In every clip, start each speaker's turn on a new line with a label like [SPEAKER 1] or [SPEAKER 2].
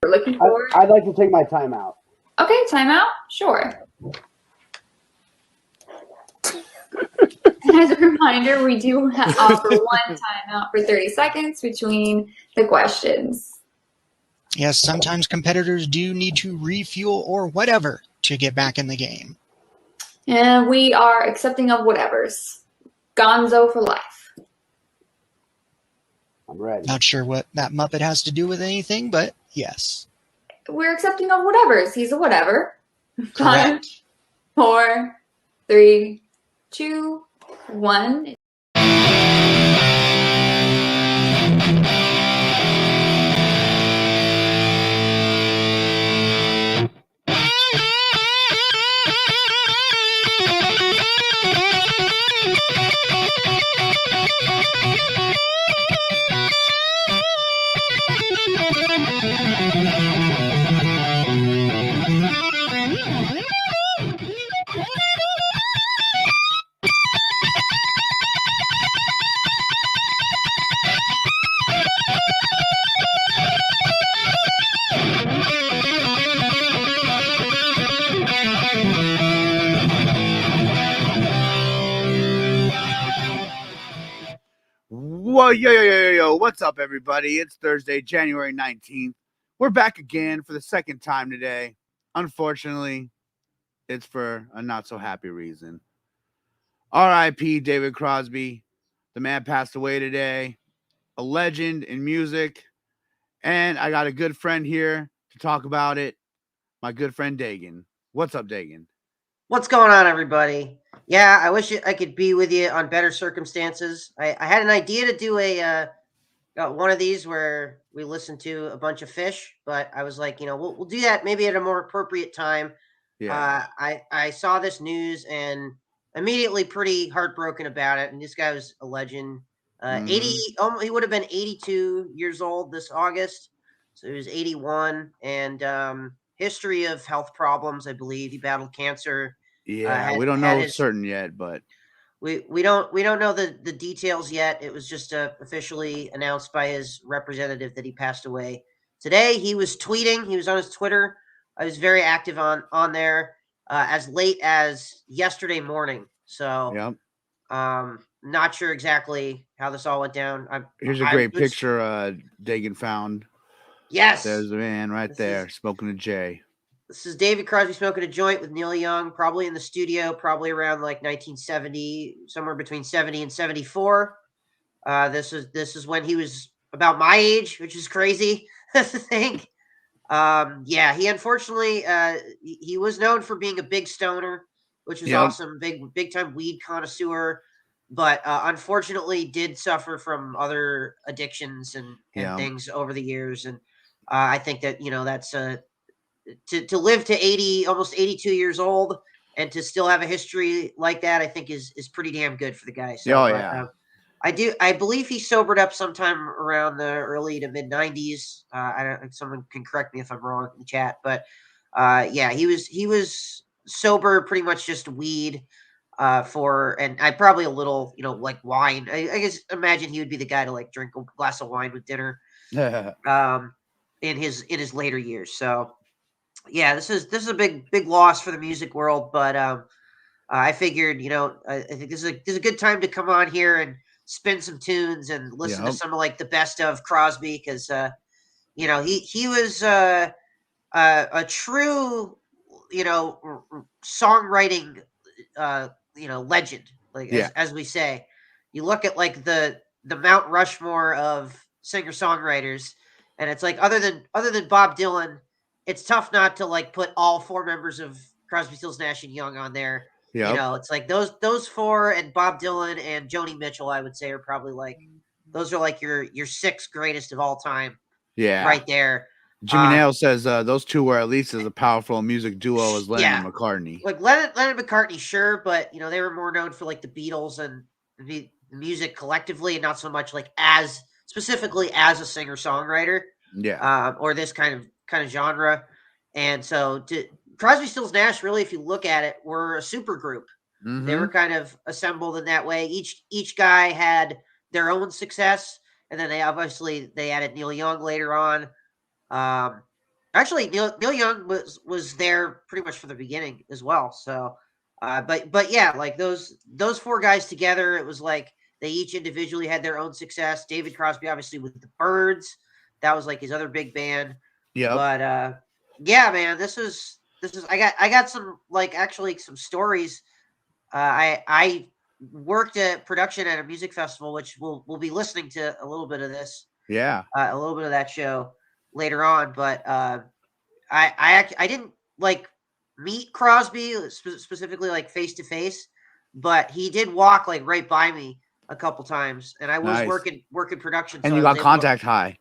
[SPEAKER 1] We're looking for.
[SPEAKER 2] I'd like to take my time out.
[SPEAKER 1] Okay, timeout? Sure. As a reminder, we do offer one timeout for 30 seconds between the questions.
[SPEAKER 3] Yes, sometimes competitors do need to refuel or whatever to get back in the game.
[SPEAKER 1] And we are accepting of whatevers. Gonzo for life.
[SPEAKER 2] I'm ready.
[SPEAKER 3] Not sure what that Muppet has to do with anything, but yes.
[SPEAKER 1] We're accepting of whatevers. He's a whatever.
[SPEAKER 3] Correct.
[SPEAKER 1] 5, 4, 3, 2, 1.
[SPEAKER 4] Whoa, yo, what's up, everybody? It's Thursday, January 19th. We're back again for the second time today. Unfortunately, it's for a not so happy reason. R.I.P. David Crosby. The man passed away today. A legend in music. And I got a good friend here to talk about it. My good friend Dagan. What's up, Dagan?
[SPEAKER 5] What's going on, everybody? Yeah, I wish I could be with you on better circumstances. I had an idea to do a one of these where we listen to a bunch of Fish, but I was like, we'll do that maybe at a more appropriate time.
[SPEAKER 4] Yeah.
[SPEAKER 5] I saw this news and immediately pretty heartbroken about it. And this guy was a legend. 80, he would have been 82 years old this August, so he was 81, and history of health problems. I believe he battled cancer.
[SPEAKER 4] Yeah, we don't know certain yet, but
[SPEAKER 5] we don't know the details yet. It was just officially announced by his representative that he passed away today. He was tweeting. He was on his Twitter. I was very active on there as late as yesterday morning. So,
[SPEAKER 4] yep.
[SPEAKER 5] Not sure exactly how this all went down.
[SPEAKER 4] Here's a great picture Dagan found.
[SPEAKER 5] Yes,
[SPEAKER 4] there's the man right there smoking a J.
[SPEAKER 5] This is David Crosby smoking a joint with Neil Young, probably in the studio, probably around like 1970, somewhere between 70 and 74. This is when he was about my age, which is crazy to think. Yeah, he unfortunately he was known for being a big stoner, which was awesome, big time weed connoisseur, but unfortunately did suffer from other addictions and things over the years. And I think that that's to live to 80, almost 82 years old, and to still have a history like that, I think is pretty damn good for the guy. So, I believe he sobered up sometime around the early to mid 90s. I don't. Someone can correct me if I'm wrong in the chat, but yeah, he was sober, pretty much just weed. And I probably a little, like wine. I guess imagine he would be the guy to like drink a glass of wine with dinner. In his later years. So yeah, this is a big loss for the music world, but I figured, I think this is a good time to come on here and spin some tunes and listen to some of like the best of Crosby, because he was a true songwriting legend, like as we say. You look at like the Mount Rushmore of singer songwriters, and it's like other than Bob Dylan, it's tough not to like put all four members of Crosby, Stills, Nash and Young on there. It's like those four and Bob Dylan and Joni Mitchell, I would say, are probably like those are like your six greatest of all time.
[SPEAKER 4] Yeah,
[SPEAKER 5] right there.
[SPEAKER 4] Jimmy Nail says those two were at least as a powerful music duo as Lennon and McCartney.
[SPEAKER 5] Like Lennon and McCartney, sure, but they were more known for like the Beatles and the music collectively, and not so much like as specifically as a singer songwriter.
[SPEAKER 4] Yeah.
[SPEAKER 5] Or this kind of genre. And so Crosby, Stills, Nash, really, if you look at it, were a super group.
[SPEAKER 4] Mm-hmm.
[SPEAKER 5] They were kind of assembled in that way. Each guy had their own success, and then they added Neil Young later on. Actually, Neil Young was there pretty much from the beginning as well. So, but yeah, like those four guys together, it was like they each individually had their own success. David Crosby, obviously, with the Byrds, that was like his other big band.
[SPEAKER 4] Yep.
[SPEAKER 5] But yeah, man, this is I got some like actually some stories. I worked at production at a music festival, which we'll be listening to a little bit of this,
[SPEAKER 4] Yeah.
[SPEAKER 5] a little bit of that show later on. But I didn't like meet Crosby specifically like face to face, but he did walk like right by me a couple times, and I was
[SPEAKER 4] Nice.
[SPEAKER 5] working production,
[SPEAKER 4] And
[SPEAKER 5] so
[SPEAKER 4] you
[SPEAKER 5] I was
[SPEAKER 4] got
[SPEAKER 5] able
[SPEAKER 4] contact high.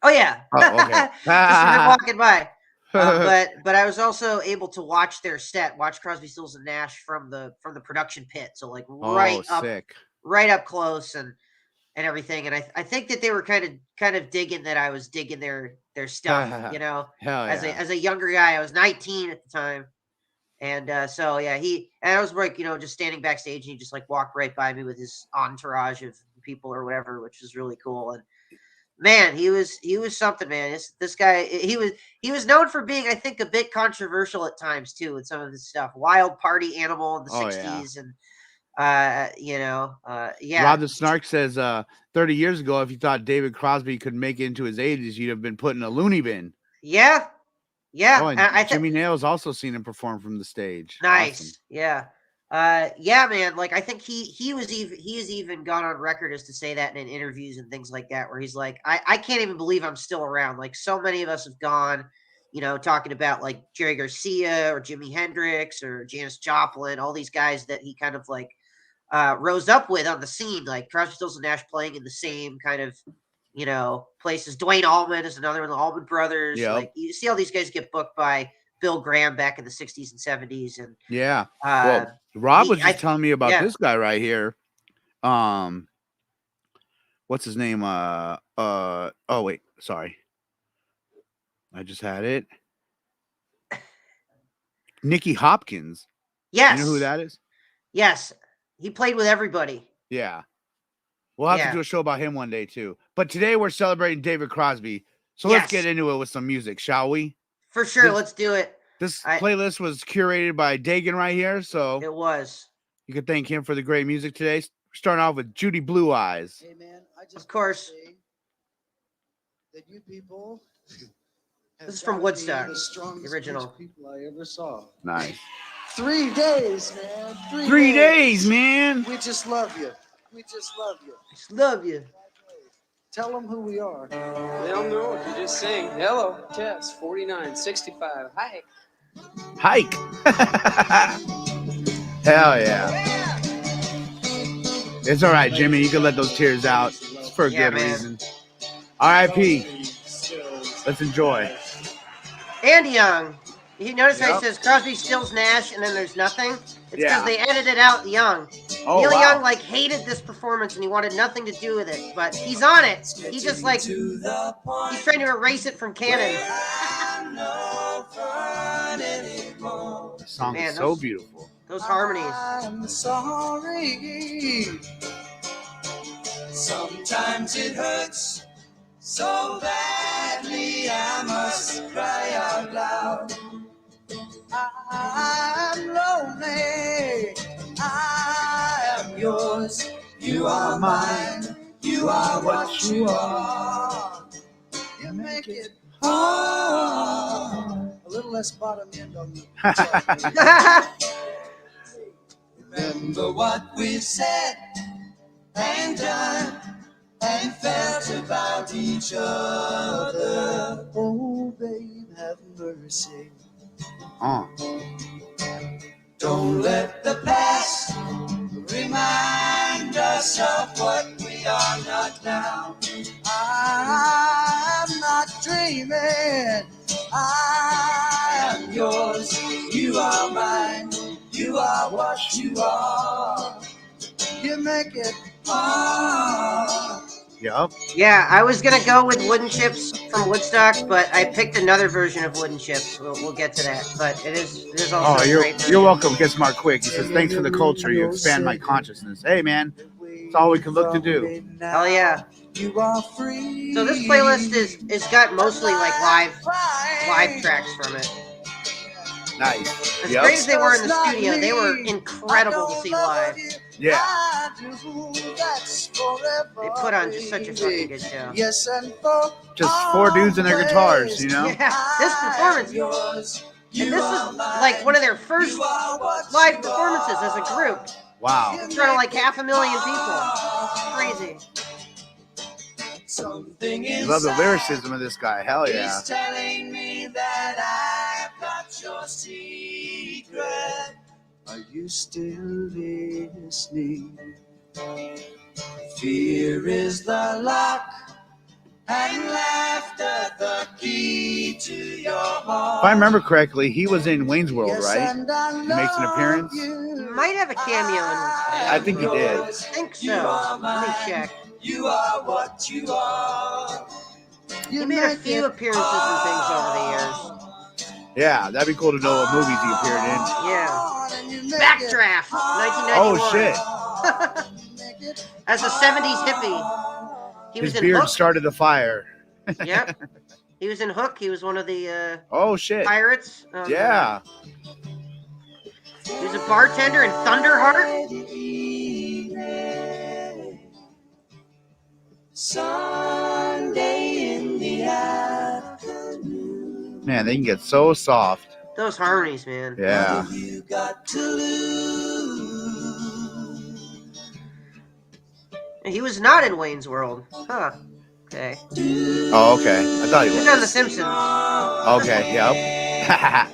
[SPEAKER 5] Oh yeah,
[SPEAKER 4] Oh, okay.
[SPEAKER 5] just him walking by. But I was also able to watch their set, watch Crosby, Stills, and Nash from the production pit, so like
[SPEAKER 4] Oh, sick.
[SPEAKER 5] right up close and everything. And I think that they were kind of digging that I was digging their stuff, you know.
[SPEAKER 4] Hell yeah.
[SPEAKER 5] As a younger guy, I was 19 at the time, and so yeah, and I was like, you know, just standing backstage, and he just like walked right by me with his entourage of people or whatever, which was really cool. And man, he was something, man. This guy, he was known for being, I think, a bit controversial at times too with some of his stuff. Wild party animal in the '60s, and you know, yeah.
[SPEAKER 4] Rob the Snark says 30 years ago, if you thought David Crosby could make it into his 80s, you'd have been put in a loony bin.
[SPEAKER 5] Yeah.
[SPEAKER 4] Oh, and Jimmy Nail's also seen him perform from the stage.
[SPEAKER 5] Nice.
[SPEAKER 4] Awesome.
[SPEAKER 5] Yeah. Yeah, man. Like I think he has even gone on record as to say that in interviews and things like that, where he's like, I can't even believe I'm still around. Like so many of us have gone, you know, talking about like Jerry Garcia or Jimi Hendrix or Janis Joplin, all these guys that he kind of like rose up with on the scene, like Crosby, Stills, and Nash playing in the same kind of, you know, places. Dwayne Allman is another one, the Allman Brothers.
[SPEAKER 4] Yep.
[SPEAKER 5] Like you see all these guys get booked by Bill Graham back in the '60s and '70s, and
[SPEAKER 4] yeah. Well, Rob was just telling me about this guy right here. What's his name? Oh wait, sorry, I just had it. Nicky Hopkins.
[SPEAKER 5] Yes.
[SPEAKER 4] You know who that is?
[SPEAKER 5] Yes. He played with everybody.
[SPEAKER 4] Yeah. We'll have to do a show about him one day too. But today we're celebrating David Crosby. So let's get into it with some music, shall we?
[SPEAKER 5] For sure. Let's do it.
[SPEAKER 4] This playlist was curated by Dagan right here. So
[SPEAKER 5] it was.
[SPEAKER 4] You can thank him for the great music today. We're starting off with Judy Blue Eyes.
[SPEAKER 2] Hey man, I just
[SPEAKER 5] of course
[SPEAKER 2] say that you people.
[SPEAKER 5] This is from Woodstock,
[SPEAKER 2] the
[SPEAKER 5] original.
[SPEAKER 2] People I ever saw.
[SPEAKER 4] Nice.
[SPEAKER 2] 3 days, man.
[SPEAKER 4] 3 days, man.
[SPEAKER 2] We just love you. We just love you.
[SPEAKER 5] Just love you.
[SPEAKER 2] Tell them who we are.
[SPEAKER 6] They don't know. You just sing. Hello, Tess, 49, 65. Hike.
[SPEAKER 4] Hike. Hell yeah. It's all right, Jimmy. You can let those tears out. It's for a good reason. R.I.P. Let's enjoy.
[SPEAKER 5] And Young. You notice how he says Crosby, Stills, Nash, and then there's nothing? It's because they edited out Young. Neil Young like hated this performance and he wanted nothing to do with it, but he's on it. He just like he's trying to erase it from canon.
[SPEAKER 4] The song is so beautiful.
[SPEAKER 5] Those harmonies.
[SPEAKER 2] I'm sorry. Sometimes it hurts so badly I must cry out loud. I'm lonely. I am yours. You are mine. You are what you are. You make it hard. A little less bottom end on the Remember what we said and done and felt about each other. Oh, babe, have mercy. Don't let the past remind us of what we are not now. I'm not dreaming. I am yours. You are mine. You are what you are. You make it hard.
[SPEAKER 4] Yep.
[SPEAKER 5] Yeah, I was gonna go with Wooden Chips from Woodstock, but I picked another version of Wooden Chips. We'll get to that, but it is also a great version.
[SPEAKER 4] You're welcome. Get smart quick. He says, thanks for the culture. You expand my consciousness. Hey, man. It's all we can look to do.
[SPEAKER 5] Hell yeah.
[SPEAKER 2] You are free.
[SPEAKER 5] So this playlist is got mostly like live live tracks from it.
[SPEAKER 4] Nice.
[SPEAKER 5] As
[SPEAKER 4] Yep.
[SPEAKER 5] great as they were in the studio, they were incredible to see live.
[SPEAKER 4] Yeah.
[SPEAKER 5] They put on just such a fucking good show.
[SPEAKER 2] Yes, and for
[SPEAKER 4] Just 4 dudes and their guitars, you know?
[SPEAKER 5] Yeah, this performance, and this is like one of their first live performances as a group.
[SPEAKER 4] Wow.
[SPEAKER 5] In front of like 500,000 people. Crazy.
[SPEAKER 4] You love the lyricism of this guy. Hell yeah.
[SPEAKER 2] He's telling me that I've got your secret. Are you still listening? Fear is the lock, and laughter the key to your heart.
[SPEAKER 4] If I remember correctly, he was in Wayne's World, right? He makes an appearance.
[SPEAKER 5] He might have a cameo in
[SPEAKER 4] I think he did.
[SPEAKER 5] I think so. Let me check.
[SPEAKER 2] You are what you are.
[SPEAKER 5] He made a few appearances and things over the years.
[SPEAKER 4] Yeah, that'd be cool to know what movies he appeared in.
[SPEAKER 5] Yeah. Backdraft, 1991.
[SPEAKER 4] Oh, shit.
[SPEAKER 5] As a 70s hippie. He
[SPEAKER 4] His
[SPEAKER 5] was in
[SPEAKER 4] beard
[SPEAKER 5] Hook.
[SPEAKER 4] started the fire.
[SPEAKER 5] Yep. He was in Hook. He was one of the
[SPEAKER 4] Oh, shit.
[SPEAKER 5] pirates.
[SPEAKER 4] Yeah.
[SPEAKER 5] He was a bartender in Thunderheart.
[SPEAKER 2] Sunday in the afternoon.
[SPEAKER 4] Man, they can get so soft.
[SPEAKER 5] Those harmonies, man.
[SPEAKER 4] Yeah.
[SPEAKER 2] You got to lose.
[SPEAKER 5] He was not in Wayne's World. Huh. Okay.
[SPEAKER 4] Oh, okay. I thought he
[SPEAKER 5] He was
[SPEAKER 4] was.
[SPEAKER 5] on The Simpsons.
[SPEAKER 4] Okay, yep.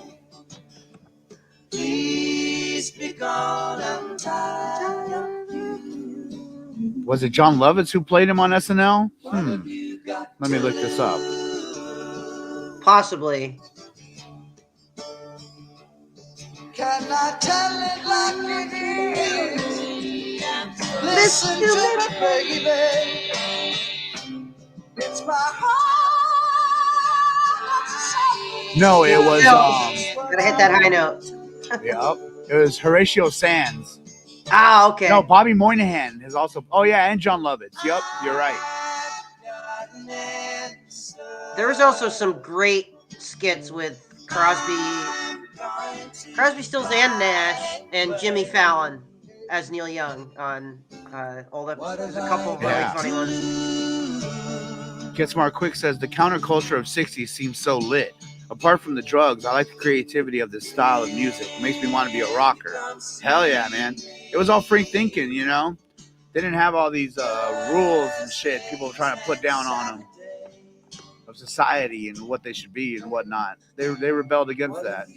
[SPEAKER 2] Please be gone, I'm tired of you.
[SPEAKER 4] Was it John Lovitz who played him on SNL? Let me look this up.
[SPEAKER 5] Possibly.
[SPEAKER 2] Can I tell it like it is? Listen to me, baby. It's my heart.
[SPEAKER 4] No, it was
[SPEAKER 5] Gotta hit that high note.
[SPEAKER 4] yep. It was Horatio Sands.
[SPEAKER 5] Ah, okay.
[SPEAKER 4] No, Bobby Moynihan is also. Oh yeah, and John Lovitz. Yep, you're right.
[SPEAKER 5] There was also some great skits with Crosby, Stills, and Nash, and Jimmy Fallon as Neil Young on old episodes. There's a couple of really
[SPEAKER 4] Yeah.
[SPEAKER 5] funny ones.
[SPEAKER 4] Get Smart Quick says the counterculture of 60s seems so lit. Apart from the drugs, I like the creativity of this style of music. It makes me want to be a rocker. Hell yeah, man. It was all free thinking, you know? They didn't have all these rules and shit people trying to put down on them of society and what they should be and whatnot. They rebelled against that.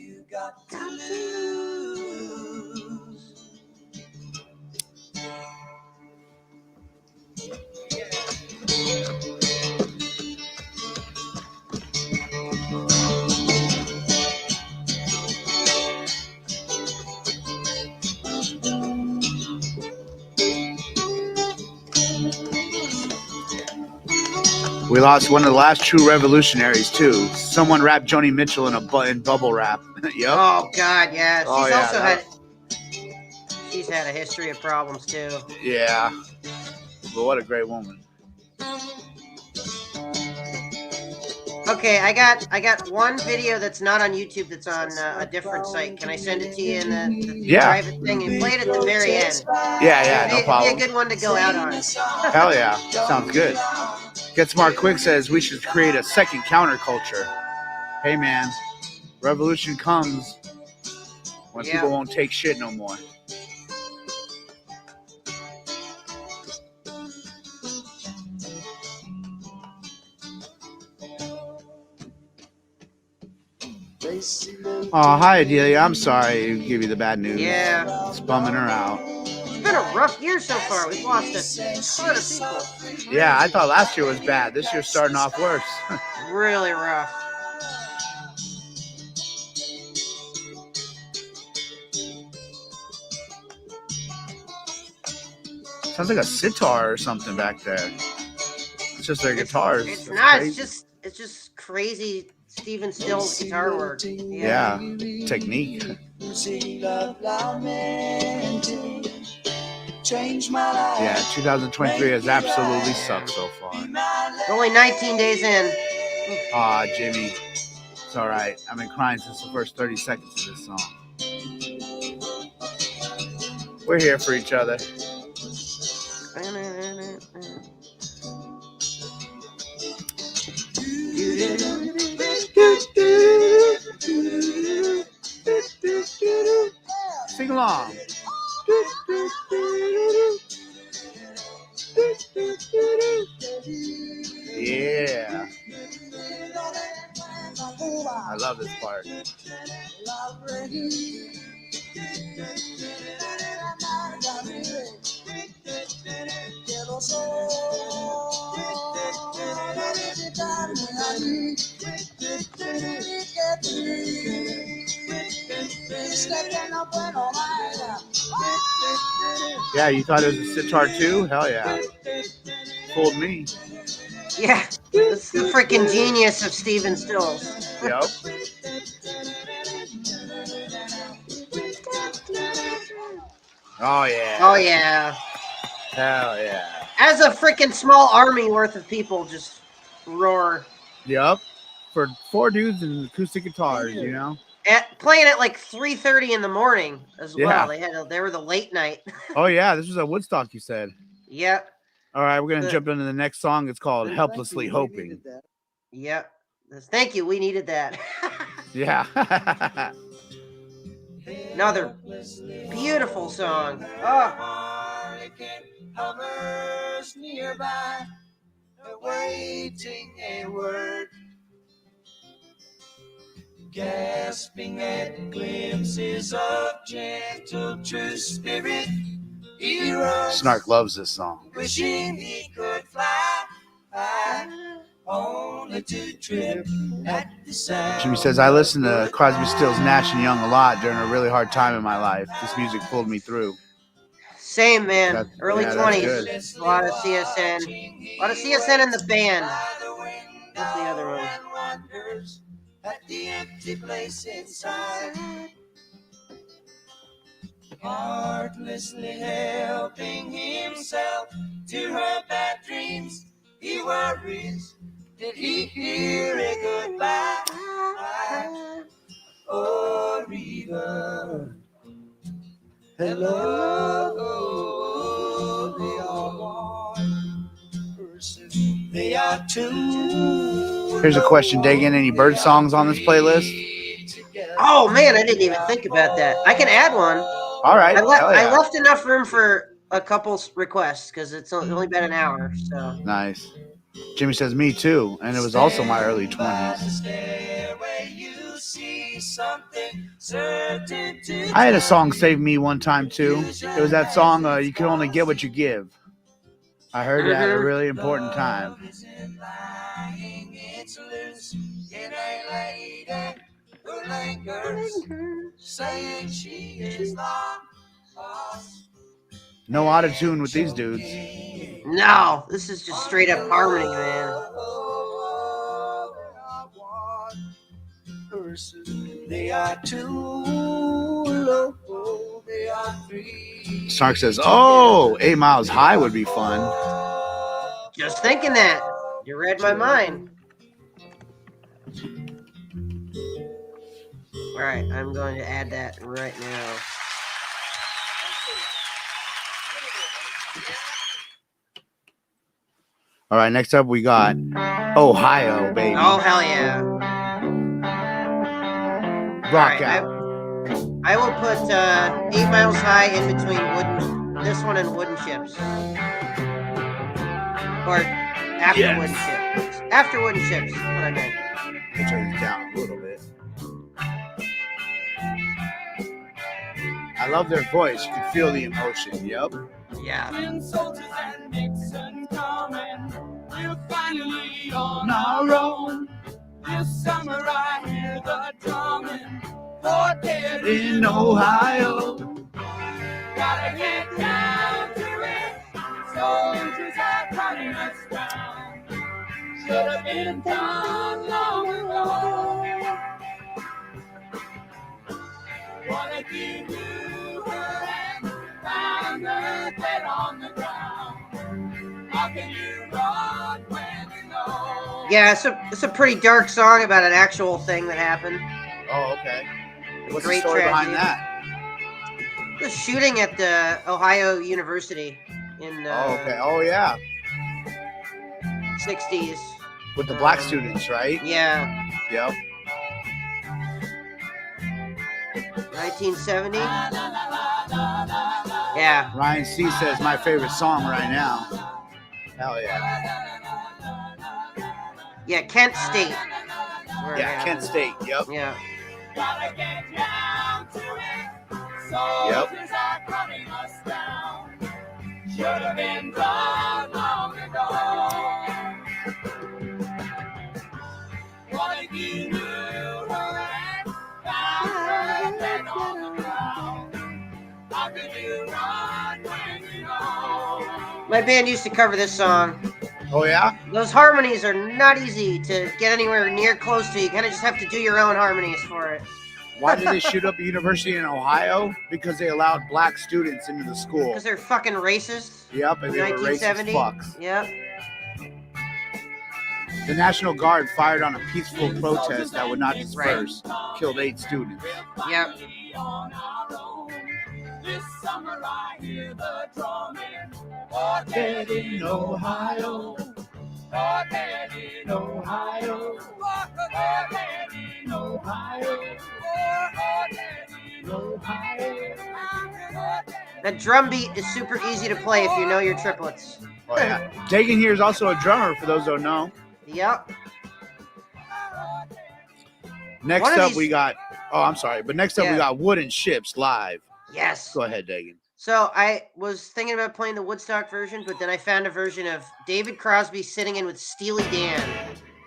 [SPEAKER 4] We lost one of the last true revolutionaries too. Someone rapped Joni Mitchell in bubble rap. Yep.
[SPEAKER 5] Oh God, yeah.
[SPEAKER 4] Oh, yeah,
[SPEAKER 5] She's had a history of problems too.
[SPEAKER 4] Yeah. But what a great woman.
[SPEAKER 5] Okay, I got one video that's not on YouTube. That's on a different site. Can I send it to you in the private thing? And play it at the very end.
[SPEAKER 4] Yeah, no problem.
[SPEAKER 5] It'd be a good one to go out on.
[SPEAKER 4] Hell yeah. Sounds good. Get Smart Quick says we should create a second counterculture. Hey man, revolution comes when people won't take shit no more. Oh, hi Adelia. I'm sorry to give you the bad news.
[SPEAKER 5] Yeah.
[SPEAKER 4] It's bumming her out.
[SPEAKER 5] It's been a rough year so far. We've lost a ton of people.
[SPEAKER 4] Yeah, I thought last year was bad. This year's starting off worse.
[SPEAKER 5] Really rough.
[SPEAKER 4] Sounds like a sitar or something back there. It's just their guitars.
[SPEAKER 5] It's
[SPEAKER 4] That's
[SPEAKER 5] not.
[SPEAKER 4] crazy.
[SPEAKER 5] It's just crazy. Stephen Stills guitar work.
[SPEAKER 4] Yeah, technique. Yeah, 2023 has absolutely sucked so far.
[SPEAKER 5] Only 19 days in.
[SPEAKER 4] Aw, Jimmy. It's all right. I've been crying since the first 30 seconds of this song. We're here for each other. Sing along. Yeah. I love this part. Yeah, you thought it was a sitar too? Hell yeah. Fooled me.
[SPEAKER 5] Yeah, this is the freaking genius of Stephen Stills.
[SPEAKER 4] Yep. Oh yeah.
[SPEAKER 5] Oh yeah.
[SPEAKER 4] Hell yeah.
[SPEAKER 5] As a freaking small army worth of people just roar.
[SPEAKER 4] Yep. For 4 dudes and acoustic guitars, you know?
[SPEAKER 5] Playing at like 3:30 in the morning as
[SPEAKER 4] Yeah.
[SPEAKER 5] well. They were the late night.
[SPEAKER 4] Oh yeah, this was at Woodstock, you said.
[SPEAKER 5] Yep.
[SPEAKER 4] All right, we're gonna jump into the next song. It's called "Helplessly Hoping."
[SPEAKER 5] Yep. Thank you. We needed that.
[SPEAKER 4] Yeah.
[SPEAKER 5] Another beautiful song. Oh.
[SPEAKER 2] Hovers nearby, awaiting a word, gasping at glimpses of gentle true spirit. He runs,
[SPEAKER 4] Snark loves this song.
[SPEAKER 2] wishing he could fly high, only to trip at the sound.
[SPEAKER 4] Jimmy says, I listened to Crosby, Stills, Nash & Young a lot during a really hard time in my life. This music pulled me through.
[SPEAKER 5] Same, man. Early
[SPEAKER 4] that's
[SPEAKER 5] 20s.
[SPEAKER 4] good.
[SPEAKER 5] A lot of CSN. A lot of CSN in the band. What's the other one?
[SPEAKER 2] At the empty place inside, heartlessly helping himself to her bad dreams. He worries, did he hear a goodbye? Oh, Rita, hello, they are one person, they are two.
[SPEAKER 4] Here's a question, Dagan. Any bird songs on this playlist?
[SPEAKER 5] Oh, man, I didn't even think about that. I can add one.
[SPEAKER 4] All right.
[SPEAKER 5] I left enough room for a couple requests because it's only been an hour. So
[SPEAKER 4] Nice. Jimmy says, me too. And it was also my early 20s. I had a song save me one time too. It was that song, You Can Only Get What You Give. I heard that at a really important time. No auto-tune with these dudes.
[SPEAKER 5] no, this is just straight up harmony, man.
[SPEAKER 2] They are too low, they are three.
[SPEAKER 4] Snark says, oh, 8 Miles High would be fun.
[SPEAKER 5] Just thinking that. You read my mind. All right, I'm going to add that right now.
[SPEAKER 4] All right, next up we got Ohio, baby.
[SPEAKER 5] Oh, hell yeah.
[SPEAKER 4] Rock
[SPEAKER 5] right,
[SPEAKER 4] out.
[SPEAKER 5] I will put 8 Miles High in between this one and Wooden Ships. Or after Wooden Ships. After Wooden Ships, what I meant.
[SPEAKER 4] I'll turn it down a little bit. I love their voice. You can feel the emotion. Yep.
[SPEAKER 5] Yeah.
[SPEAKER 2] When soldiers and Nixon coming, we're finally on our own. This summer I hear the drumming, for dead in Ohio. Gotta get down to it. Soldiers are cutting us down. Should have been done long ago. Wanna give you her hand, found her dead on the ground. How can you run when you know?
[SPEAKER 5] Yeah, it's a pretty dark song about an actual thing that happened.
[SPEAKER 4] Oh, okay. What's the
[SPEAKER 5] Great
[SPEAKER 4] story behind
[SPEAKER 5] tragedy.
[SPEAKER 4] that?
[SPEAKER 5] The shooting at the Ohio University in
[SPEAKER 4] Oh, okay. Oh, yeah.
[SPEAKER 5] 60s.
[SPEAKER 4] With the black students, right?
[SPEAKER 5] Yeah.
[SPEAKER 4] Yep.
[SPEAKER 5] 1970. Yeah.
[SPEAKER 4] Ryan C says my favorite song right now. Hell yeah.
[SPEAKER 5] Yeah, Kent State. Where it
[SPEAKER 4] Yeah,
[SPEAKER 5] happened.
[SPEAKER 4] Kent State. Yep.
[SPEAKER 5] Yeah.
[SPEAKER 2] Gotta get down to it.
[SPEAKER 4] Yep.
[SPEAKER 2] Soldiers are cutting us down. Should have been done long ago. What if you knew her and found her dead on the ground? How could you run when you know?
[SPEAKER 5] My band used to cover this song.
[SPEAKER 4] Oh, yeah?
[SPEAKER 5] Those harmonies are not easy to get anywhere near close to. You kind of just have to do your own harmonies for it.
[SPEAKER 4] Why did they shoot up a university in Ohio? Because they allowed black students into the school.
[SPEAKER 5] Because they're fucking racist.
[SPEAKER 4] Yep, and they were racist
[SPEAKER 5] 1970.
[SPEAKER 4] fucks.
[SPEAKER 5] Yep.
[SPEAKER 4] The National Guard fired on a peaceful protest that would not disperse. Killed 8 students.
[SPEAKER 5] Yep.
[SPEAKER 2] This summer I hear the drumming. Oh, dead in Ohio. Oh, dead in Ohio. Oh, dead in Ohio. Oh, dead in Ohio.
[SPEAKER 5] That drum beat is super easy to play if you know your triplets.
[SPEAKER 4] Oh, yeah. Dagan here is also a drummer, for those who don't know.
[SPEAKER 5] Yep.
[SPEAKER 4] Next
[SPEAKER 5] One of
[SPEAKER 4] up,
[SPEAKER 5] these-
[SPEAKER 4] we got... Oh, I'm sorry. But next up, we
[SPEAKER 5] Yeah.
[SPEAKER 4] got Wooden Ships live.
[SPEAKER 5] Yes.
[SPEAKER 4] Go ahead, Dagan.
[SPEAKER 5] So I was thinking about playing the Woodstock version, but then I found a version of David Crosby sitting in with Steely Dan.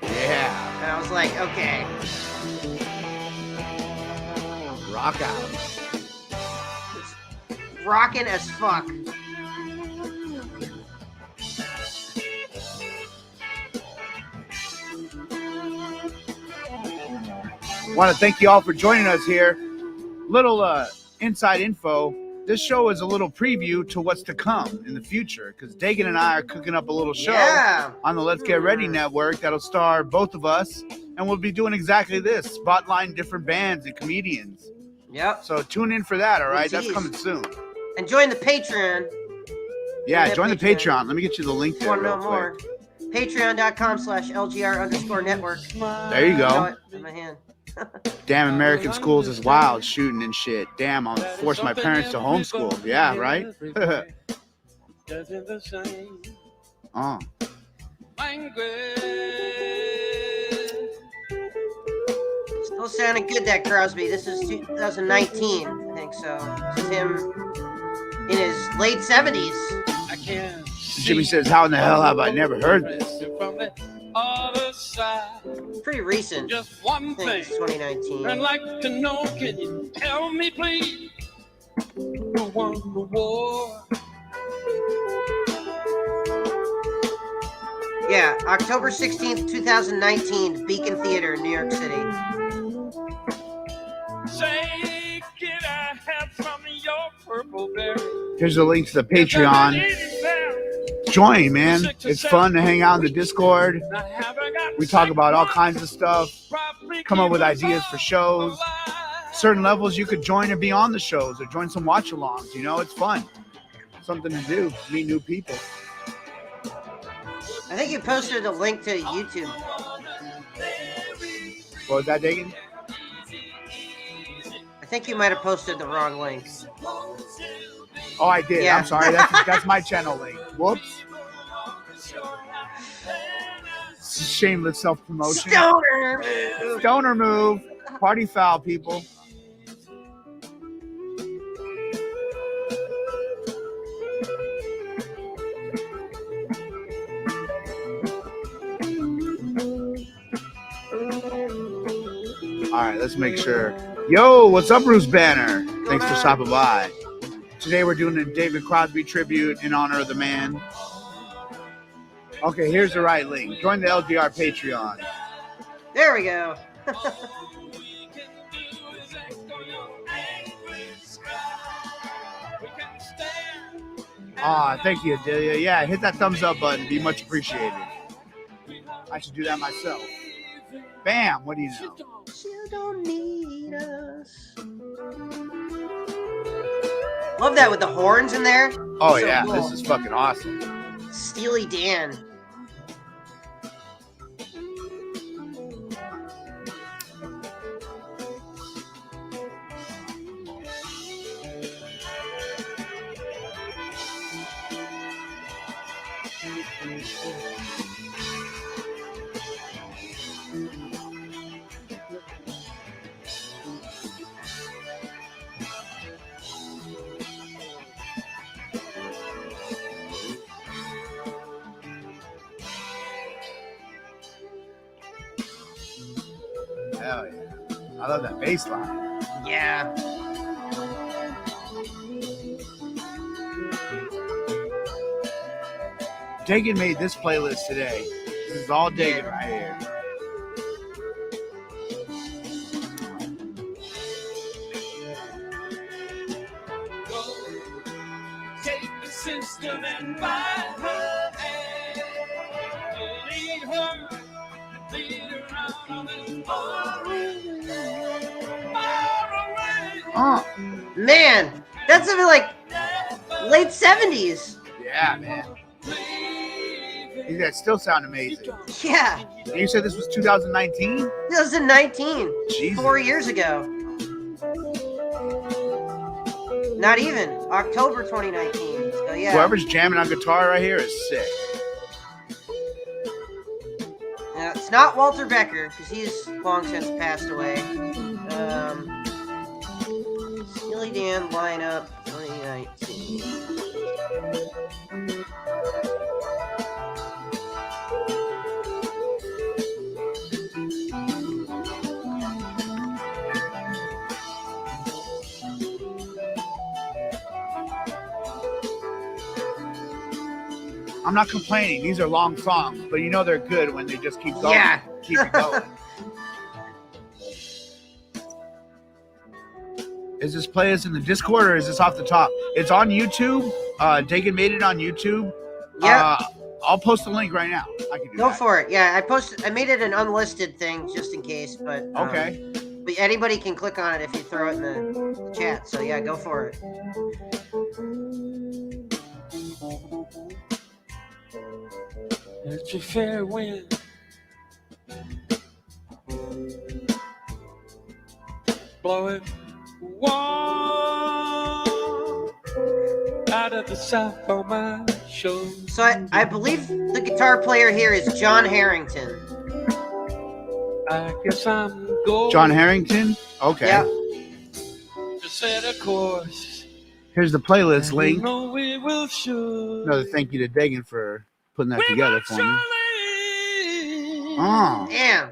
[SPEAKER 4] Yeah.
[SPEAKER 5] And I was like, okay.
[SPEAKER 4] Rock out.
[SPEAKER 5] It's rocking as fuck.
[SPEAKER 4] Want to thank you all for joining us here. Little inside info. This show is a little preview to what's to come in the future because Dagan and I are cooking up a little show
[SPEAKER 5] Yeah.
[SPEAKER 4] on the Let's Get Ready network that'll star both of us, and we'll be doing exactly this, spotlighting different bands and comedians.
[SPEAKER 5] Yep.
[SPEAKER 4] So tune in for that, all right? That's
[SPEAKER 5] Jeez.
[SPEAKER 4] coming soon.
[SPEAKER 5] And join the Patreon.
[SPEAKER 4] Yeah, join the
[SPEAKER 5] Patreon.
[SPEAKER 4] Patreon. Let me get you the link
[SPEAKER 5] If you
[SPEAKER 4] there
[SPEAKER 5] want to
[SPEAKER 4] real
[SPEAKER 5] know more.
[SPEAKER 4] quick.
[SPEAKER 5] Patreon.com/LGR_network.
[SPEAKER 4] There you
[SPEAKER 5] Know
[SPEAKER 4] go.
[SPEAKER 5] it in my hand.
[SPEAKER 4] Damn, American schools is wild, shooting and shit. Damn, I'm forcing my parents to homeschool. Yeah, right? Oh.
[SPEAKER 5] Still sounding good, that Crosby. This is 2019, I think so. This is him in his late 70s.
[SPEAKER 4] Jimmy says, how in the hell have I never heard this?
[SPEAKER 5] Pretty recent.
[SPEAKER 6] Just one
[SPEAKER 5] I think
[SPEAKER 6] thing.
[SPEAKER 5] it's 2019.
[SPEAKER 6] I'd like to know, can you tell me, please, who won the war?
[SPEAKER 5] Yeah, October 16th, 2019, Beacon Theater, New York City.
[SPEAKER 6] Say, can I have some of your purple berry?
[SPEAKER 4] Here's the link to the Patreon. Join, man. It's fun to hang out in the Discord. We talk about all kinds of stuff, come up with ideas for shows. Certain levels you could join or be on the shows or join some watch-alongs. You know, it's fun. Something to do. Meet new people.
[SPEAKER 5] I think you posted a link to YouTube.
[SPEAKER 4] What was that, Dagan?
[SPEAKER 5] I think you might have posted the wrong link.
[SPEAKER 4] Oh, I did.
[SPEAKER 5] Yeah.
[SPEAKER 4] I'm sorry. That's my channel link. Whoops. Shameless self-promotion. Stoner move. Party foul, people. All right, let's make sure. Yo, what's up, Bruce Banner? Thanks for stopping by. Today we're doing a David Crosby tribute in honor of the man. Okay, here's the right link. Join the LGR Patreon.
[SPEAKER 5] There we go.
[SPEAKER 4] Thank you, Adelia. Yeah, hit that thumbs up button. Be much appreciated. I should do that myself. Bam! What do you know?
[SPEAKER 5] You don't need us. Love that with the horns in there.
[SPEAKER 4] Oh
[SPEAKER 5] So
[SPEAKER 4] yeah,
[SPEAKER 5] cool.
[SPEAKER 4] this is fucking awesome.
[SPEAKER 5] Steely Dan.
[SPEAKER 4] Hell yeah. I love that bass line.
[SPEAKER 5] Yeah.
[SPEAKER 4] Dagan made this playlist today. This is all Dagan right here.
[SPEAKER 6] Take the sister and bind her hand. Lead her around on this far away.
[SPEAKER 5] Man, that's something like late 70s.
[SPEAKER 4] Yeah, man. These guys still sound amazing.
[SPEAKER 5] Yeah.
[SPEAKER 4] And you said this was 2019?
[SPEAKER 5] 2019.
[SPEAKER 4] Jesus.
[SPEAKER 5] 4 years ago. Not even. October 2019. So yeah.
[SPEAKER 4] Whoever's jamming on guitar right here is sick.
[SPEAKER 5] It's not Walter Becker, because he's long since passed away. Steely Dan lineup 2019.
[SPEAKER 4] I'm not complaining. These are long songs, but you know they're good when they just keep going.
[SPEAKER 5] Yeah.
[SPEAKER 4] Keep it going. Is this playlist in the Discord or is this off the top? It's on YouTube. Dagan made it on YouTube.
[SPEAKER 5] Yeah.
[SPEAKER 4] I'll post the link right now. I can do
[SPEAKER 5] Go
[SPEAKER 4] that.
[SPEAKER 5] for it. Yeah, I made it an unlisted thing just in case, but
[SPEAKER 4] Okay.
[SPEAKER 5] But anybody can click on it if you throw it in the chat. So yeah, go for it.
[SPEAKER 6] It's a fair wind. Blowing warm out of the south on my shoulders.
[SPEAKER 5] So I believe the guitar player here is John Harrington.
[SPEAKER 6] I guess I'm going
[SPEAKER 4] John Harrington? Okay.
[SPEAKER 5] Yeah.
[SPEAKER 6] to set a course.
[SPEAKER 4] Here's the playlist
[SPEAKER 6] You
[SPEAKER 4] link.
[SPEAKER 6] know we will surely.
[SPEAKER 4] Another thank you to Dagan for putting that
[SPEAKER 6] We
[SPEAKER 4] together
[SPEAKER 6] will
[SPEAKER 4] for me.
[SPEAKER 6] surely
[SPEAKER 4] Oh.
[SPEAKER 5] Damn.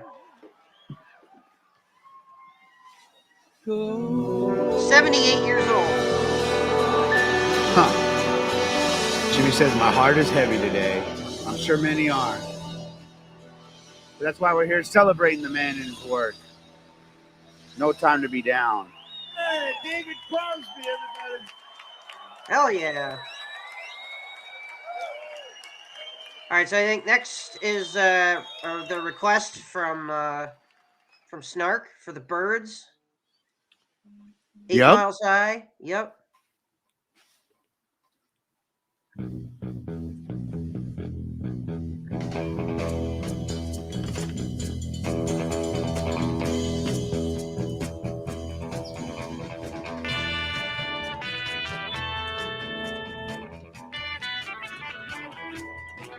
[SPEAKER 6] go.
[SPEAKER 5] 78 years old.
[SPEAKER 4] Huh. Jimmy says, my heart is heavy today. I'm sure many are. But that's why we're here celebrating the man and his work. No time to be down.
[SPEAKER 2] Hey, David Crosby, everybody.
[SPEAKER 5] Hell yeah. All right, so I think next is the request from Snark for the Birds. 8
[SPEAKER 4] Yep.
[SPEAKER 5] Miles High. Yep.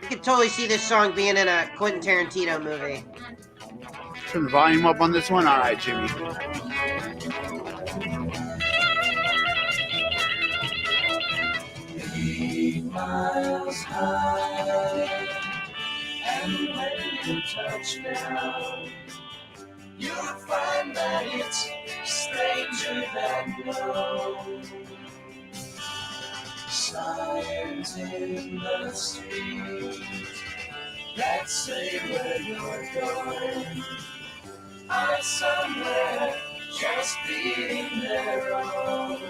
[SPEAKER 5] You could totally see this song being in a Quentin Tarantino movie.
[SPEAKER 4] Turn the volume up on this one. All right, Jimmy.
[SPEAKER 2] 8 miles high, and when you touch down, you'll find that it's stranger than known. Signs in the street that say where you're going are somewhere just beating their own.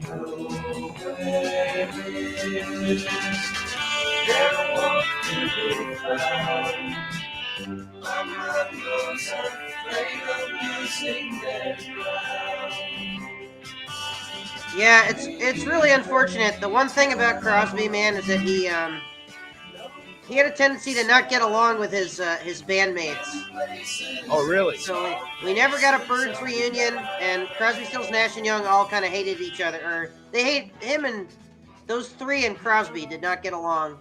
[SPEAKER 2] Know where
[SPEAKER 6] There won't be found. Among those afraid of losing their ground.
[SPEAKER 5] Yeah, it's really unfortunate. The one thing about Crosby, man, is that he had a tendency to not get along with his bandmates.
[SPEAKER 4] Oh, really?
[SPEAKER 5] So we never got a Birds reunion, and Crosby, Stills, Nash and Young all kind of hated each other, or they hate him, and those three and Crosby did not get along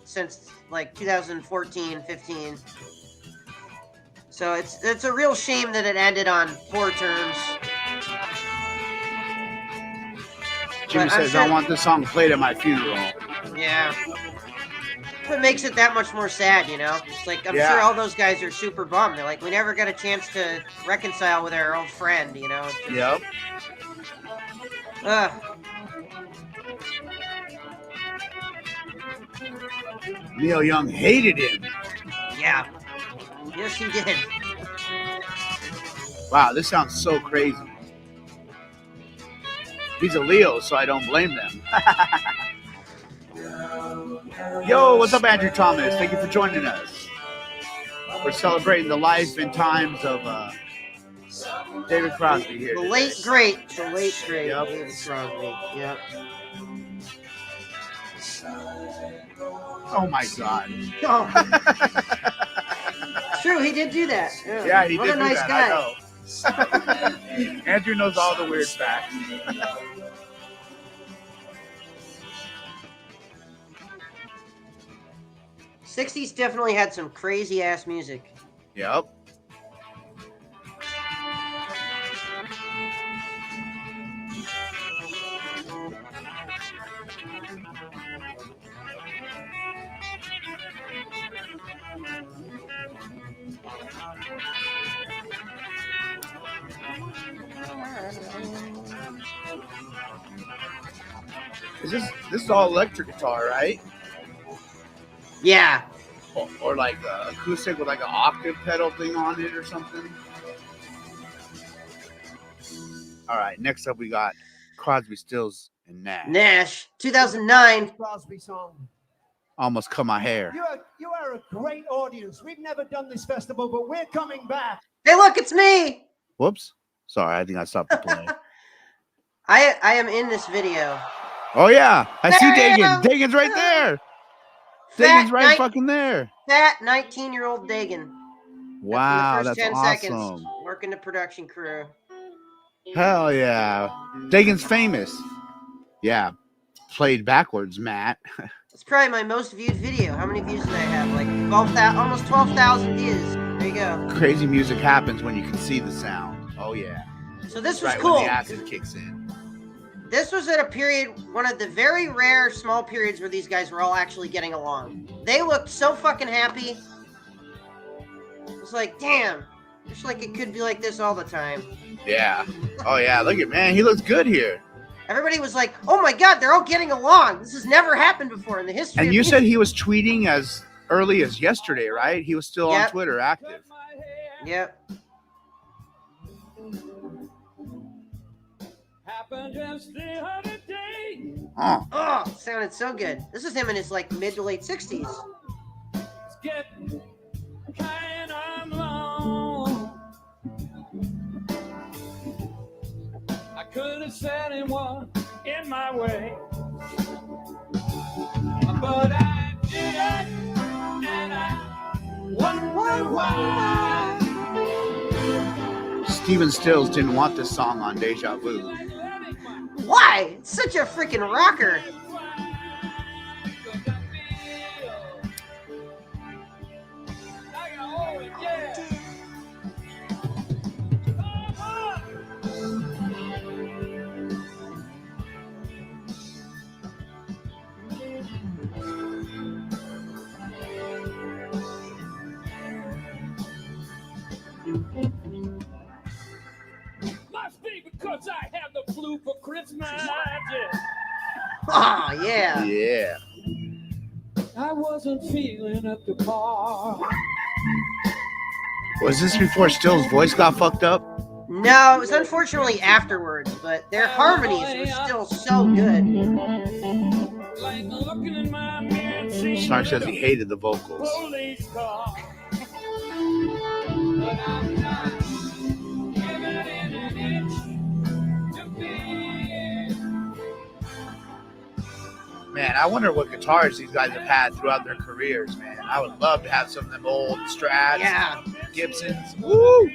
[SPEAKER 5] since like 2014, 15. So it's a real shame that it ended on poor terms.
[SPEAKER 4] Jimmy says, I want this song played at my funeral.
[SPEAKER 5] Yeah. It makes it that much more sad, you know? It's like, I'm sure all those guys are super bummed. They're like, we never got a chance to reconcile with our old friend, you know?
[SPEAKER 4] Yep. Neil Young hated him.
[SPEAKER 5] Yeah. Yes, he did.
[SPEAKER 4] Wow, this sounds so crazy. He's a Leo, so I don't blame them. Yo, what's up, Andrew Thomas? Thank you for joining us. We're celebrating the life and times of David Crosby here.
[SPEAKER 5] The late great
[SPEAKER 4] Yep.
[SPEAKER 5] David Crosby. Yep.
[SPEAKER 4] Oh my God.
[SPEAKER 5] Oh. It's true, he did do that.
[SPEAKER 4] Yeah, he
[SPEAKER 5] what
[SPEAKER 4] did
[SPEAKER 5] a nice
[SPEAKER 4] do
[SPEAKER 5] guy.
[SPEAKER 4] that. I know. Andrew knows all the weird facts.
[SPEAKER 5] '60s definitely had some crazy ass music.
[SPEAKER 4] Yep. This is all electric guitar, right?
[SPEAKER 5] Yeah.
[SPEAKER 4] Or like acoustic with like an octave pedal thing on it or something. All right, next up we got Crosby, Stills, and
[SPEAKER 5] Nash, 2009.
[SPEAKER 7] Crosby song.
[SPEAKER 4] Almost cut my hair.
[SPEAKER 7] You are a great audience. We've never done this festival, but we're coming back.
[SPEAKER 5] Hey, look, it's me.
[SPEAKER 4] Whoops. Sorry, I think I stopped the play.
[SPEAKER 5] I am in this video.
[SPEAKER 4] Oh yeah, I see
[SPEAKER 5] There I
[SPEAKER 4] Dagan.
[SPEAKER 5] am.
[SPEAKER 4] Dagan's right there.
[SPEAKER 5] Fat
[SPEAKER 4] Dagan's right fucking there.
[SPEAKER 5] Fat 19-year-old Dagan.
[SPEAKER 4] Wow,
[SPEAKER 5] First
[SPEAKER 4] that's
[SPEAKER 5] 10
[SPEAKER 4] awesome.
[SPEAKER 5] seconds, working the production crew.
[SPEAKER 4] Hell yeah. Dagan's famous. Yeah. Played backwards, Matt.
[SPEAKER 5] It's probably my most viewed video. How many views did I have? Like 12,000, almost 12,000 views. There you go.
[SPEAKER 4] Crazy music happens when you can see the sound. Oh yeah.
[SPEAKER 5] So this was
[SPEAKER 4] Right
[SPEAKER 5] cool.
[SPEAKER 4] when the acid kicks in.
[SPEAKER 5] This was at a period, one of the very rare small periods where these guys were all actually getting along. They looked so fucking happy. It was like, damn. Just like it could be like this all the time.
[SPEAKER 4] Yeah. Oh yeah. Look at man. He looks good here.
[SPEAKER 5] Everybody was like, oh my God, they're all getting along. This has never happened before in the history
[SPEAKER 4] And
[SPEAKER 5] of
[SPEAKER 4] you
[SPEAKER 5] music.
[SPEAKER 4] said he was tweeting as early as yesterday, right? He was still on
[SPEAKER 5] Yep.
[SPEAKER 4] Twitter active.
[SPEAKER 5] Yep.
[SPEAKER 6] Happened just the other day.
[SPEAKER 5] Oh, it sounded so good. This is him in his like mid to late 60s.
[SPEAKER 6] It's getting kind of long. I could have said it was in my way, but I didn't, and I wonder why.
[SPEAKER 4] Steven Stills didn't want this song on Deja Vu.
[SPEAKER 5] Why? It's such a freaking rocker.
[SPEAKER 6] Must be because I have the flu for Christmas.
[SPEAKER 5] Oh, yeah.
[SPEAKER 4] Yeah.
[SPEAKER 6] I wasn't feeling up to par.
[SPEAKER 4] Was this before Stills' voice got fucked up?
[SPEAKER 5] No, it was unfortunately afterwards, but their harmonies were still so good.
[SPEAKER 6] looking in my mirror and seeing
[SPEAKER 4] Snark says he hated the vocals.
[SPEAKER 6] police car. But I'm not giving it an inch to be.
[SPEAKER 4] Man, I wonder what guitars these guys have had throughout their careers, man. I would love to have some of them old Strats,
[SPEAKER 5] Yeah.
[SPEAKER 4] Gibsons. Woo!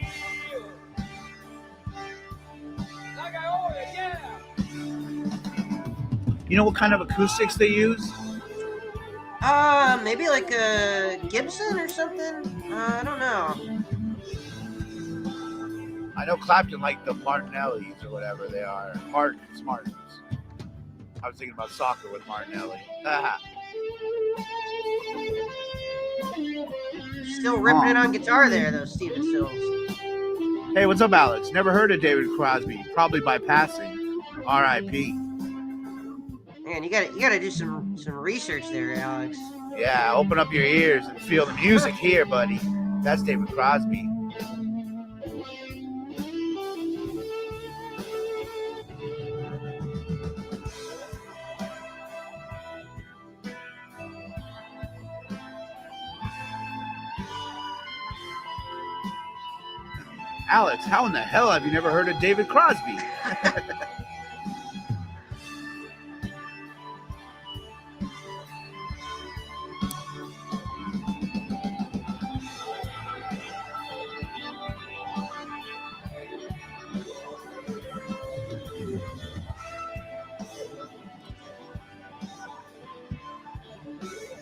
[SPEAKER 6] Like I owe it, yeah.
[SPEAKER 4] You know what kind of acoustics they use?
[SPEAKER 5] Maybe like a Gibson or something. I don't know.
[SPEAKER 4] I know Clapton liked the Martinellis or whatever they are. Hart Martins. I was thinking about soccer with Martinelli.
[SPEAKER 5] Still ripping it on guitar there, though, Steven Stills.
[SPEAKER 4] Hey, what's up, Alex? Never heard of David Crosby. Probably by passing. R.I.P.
[SPEAKER 5] Man, you gotta do some research there, Alex.
[SPEAKER 4] Yeah, open up your ears and feel the music here, buddy. That's David Crosby. Alex, how in the hell have you never heard of David Crosby?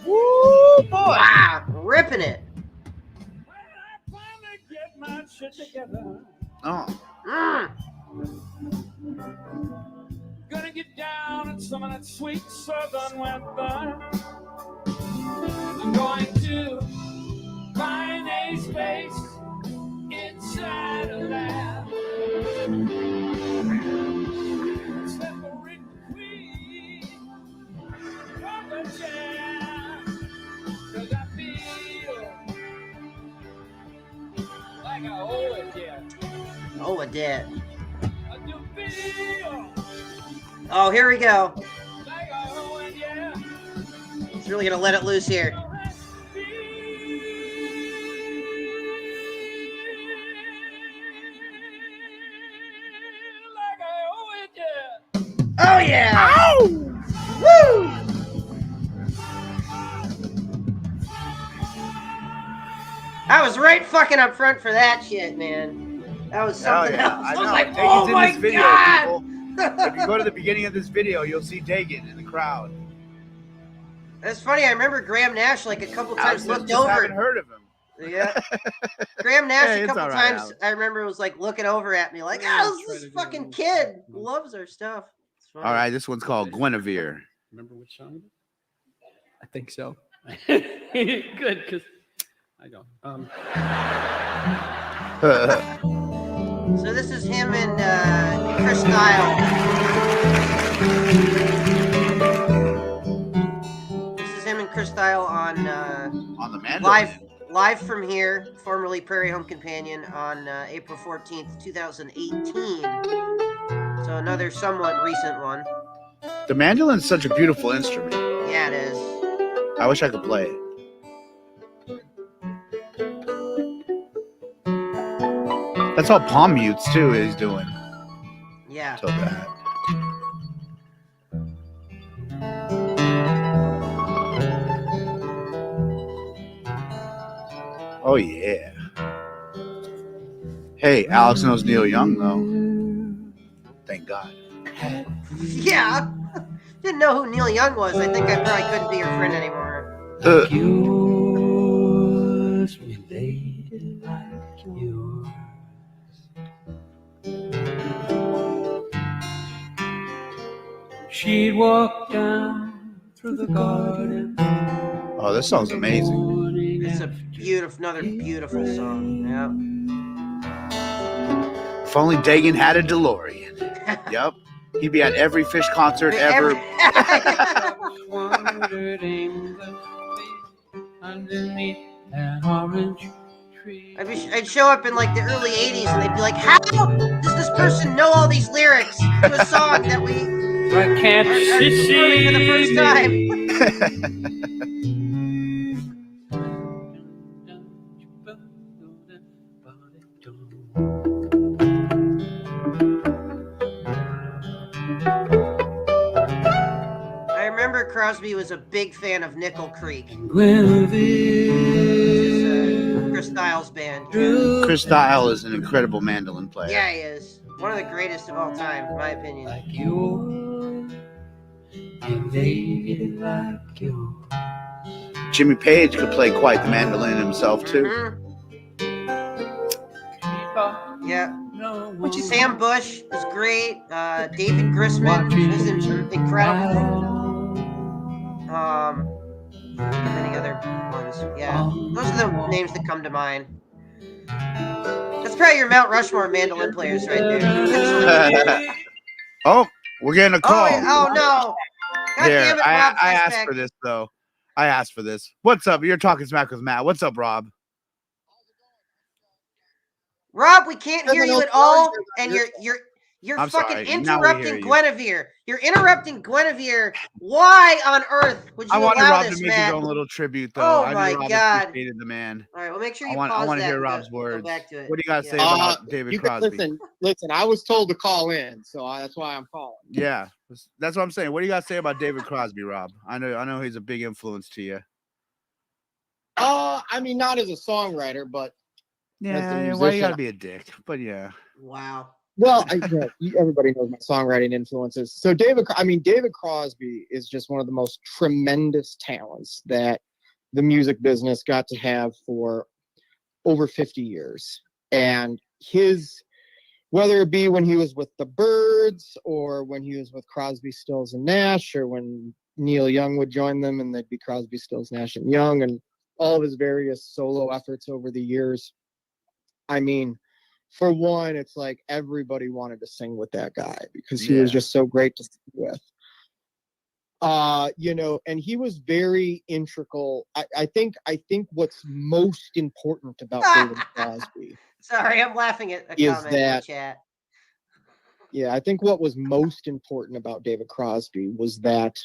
[SPEAKER 4] Woo, boy!
[SPEAKER 5] Wow, ripping it.
[SPEAKER 6] When I finally get my shit together,
[SPEAKER 4] Oh,
[SPEAKER 6] gonna get down in some of that sweet southern weather. I'm going to find a space inside of that. Separate queen from the chair. 'Cause I feel like I owe it, yeah.
[SPEAKER 5] Oh, a dead.
[SPEAKER 6] I do feel
[SPEAKER 5] Oh, here we go.
[SPEAKER 6] like I owe it, yeah.
[SPEAKER 5] He's really gonna let it loose here.
[SPEAKER 6] Like I owe it, yeah.
[SPEAKER 5] Oh yeah!
[SPEAKER 4] ow!
[SPEAKER 5] Woo! I was right fucking up front for that shit, man. That was
[SPEAKER 4] Hell
[SPEAKER 5] something
[SPEAKER 4] yeah,
[SPEAKER 5] else.
[SPEAKER 4] I
[SPEAKER 5] I
[SPEAKER 4] know.
[SPEAKER 5] was like,
[SPEAKER 4] Dagan's
[SPEAKER 5] oh
[SPEAKER 4] in
[SPEAKER 5] my
[SPEAKER 4] this video,
[SPEAKER 5] god!
[SPEAKER 4] people. If you go to the beginning of this video, you'll see Dagan in the crowd.
[SPEAKER 5] That's funny. I remember Graham Nash like a couple times
[SPEAKER 4] Alex
[SPEAKER 5] looked
[SPEAKER 4] just haven't
[SPEAKER 5] over.
[SPEAKER 4] heard of him.
[SPEAKER 5] Yeah. Graham Nash
[SPEAKER 4] Hey,
[SPEAKER 5] a
[SPEAKER 4] it's
[SPEAKER 5] couple
[SPEAKER 4] all right,
[SPEAKER 5] times.
[SPEAKER 4] Alex.
[SPEAKER 5] I remember was like looking over at me like, oh, this fucking kid loves our stuff. It's funny.
[SPEAKER 4] All right, this one's called Guinevere.
[SPEAKER 8] Remember which song it is? I think so. Good, because I don't.
[SPEAKER 5] So this is him and Chris Kyle. This is him and Chris Kyle on
[SPEAKER 4] On the mandolin.
[SPEAKER 5] live from here, formerly Prairie Home Companion, on April 14th, 2018. So another somewhat recent one.
[SPEAKER 4] The mandolin's such a beautiful instrument.
[SPEAKER 5] Yeah, it is.
[SPEAKER 4] I wish I could play it. That's all palm mutes too he's doing.
[SPEAKER 5] Yeah.
[SPEAKER 4] So bad. Oh yeah. Hey, Alex knows Neil Young though. Thank God.
[SPEAKER 5] Yeah. Didn't know who Neil Young was. I think I probably couldn't be your friend anymore.
[SPEAKER 8] Yours, me lady, like yours. She'd walk down through the garden.
[SPEAKER 4] Oh, this song's amazing.
[SPEAKER 5] It's a beautiful, another beautiful song. Yeah.
[SPEAKER 4] If only Dagan had a DeLorean. Yep. He'd be at every Fish concert ever.
[SPEAKER 8] Wandered aimlessly underneath an orange tree.
[SPEAKER 5] I'd show up in like the early 80s and they'd be like, how does this person know all these lyrics to a song that we
[SPEAKER 8] I can't
[SPEAKER 5] are
[SPEAKER 8] see
[SPEAKER 5] performing for the first time? I remember Crosby was a big fan of Nickel Creek,
[SPEAKER 2] Guinevere
[SPEAKER 5] Chris Styles' band.
[SPEAKER 4] Chris Style is an incredible mandolin player.
[SPEAKER 5] Yeah, he is. One of the greatest of all time, in my opinion.
[SPEAKER 2] like yours, and lady like yours.
[SPEAKER 4] Jimmy Page could play quite the mandolin himself too.
[SPEAKER 5] Mhm. Yeah. Sam Bush is great. David Grisman is incredible. Many other ones. Yeah. Those are the names that come to mind. That's probably your Mount Rushmore mandolin players right there.
[SPEAKER 4] Oh, we're getting a call.
[SPEAKER 5] Oh no. God
[SPEAKER 4] Here,
[SPEAKER 5] damn it,
[SPEAKER 4] I
[SPEAKER 5] Rob
[SPEAKER 4] asked
[SPEAKER 5] Fishback.
[SPEAKER 4] for this though. I asked for this. What's up? You're talking smack with Matt. What's up, Rob?
[SPEAKER 5] Rob, we can't hear you at all, and you're
[SPEAKER 4] I'm
[SPEAKER 5] fucking
[SPEAKER 4] sorry. Now we hear
[SPEAKER 5] interrupting
[SPEAKER 4] you.
[SPEAKER 5] Guinevere. You're interrupting Guinevere. Why on earth would you
[SPEAKER 4] I wanted
[SPEAKER 5] allow
[SPEAKER 4] Rob
[SPEAKER 5] this,
[SPEAKER 4] to make
[SPEAKER 5] Matt?
[SPEAKER 4] his own little tribute, though.
[SPEAKER 5] Oh
[SPEAKER 4] I
[SPEAKER 5] my
[SPEAKER 4] knew Rob
[SPEAKER 5] God.
[SPEAKER 4] appreciated the man.
[SPEAKER 5] All right, well, make sure you
[SPEAKER 4] I
[SPEAKER 5] pause
[SPEAKER 4] want to
[SPEAKER 5] that
[SPEAKER 4] hear
[SPEAKER 5] and
[SPEAKER 4] Rob's
[SPEAKER 5] go
[SPEAKER 4] words.
[SPEAKER 5] back to it.
[SPEAKER 4] What do you got to say about David Crosby?
[SPEAKER 9] Listen. I was told to call in, so that's why I'm calling.
[SPEAKER 4] Yeah, that's what I'm saying. What do you got to say about David Crosby, Rob? I know he's a big influence to you.
[SPEAKER 9] I mean, not as a songwriter, but
[SPEAKER 4] yeah. Why you gotta be a dick? But yeah.
[SPEAKER 5] Wow.
[SPEAKER 9] Well, everybody knows my songwriting influences. So David Crosby is just one of the most tremendous talents that the music business got to have for over 50 years. And whether it be when he was with the Byrds or when he was with Crosby, Stills, and Nash, or when Neil Young would join them and they'd be Crosby, Stills, Nash, and Young, and all of his various solo efforts over the years. I mean, for one, it's like everybody wanted to sing with that guy because he was just so great to sing with. And he was very integral. I think what's most important about David Crosby.
[SPEAKER 5] Sorry, I'm laughing at a comment in the chat.
[SPEAKER 9] Yeah, I think what was most important about David Crosby was that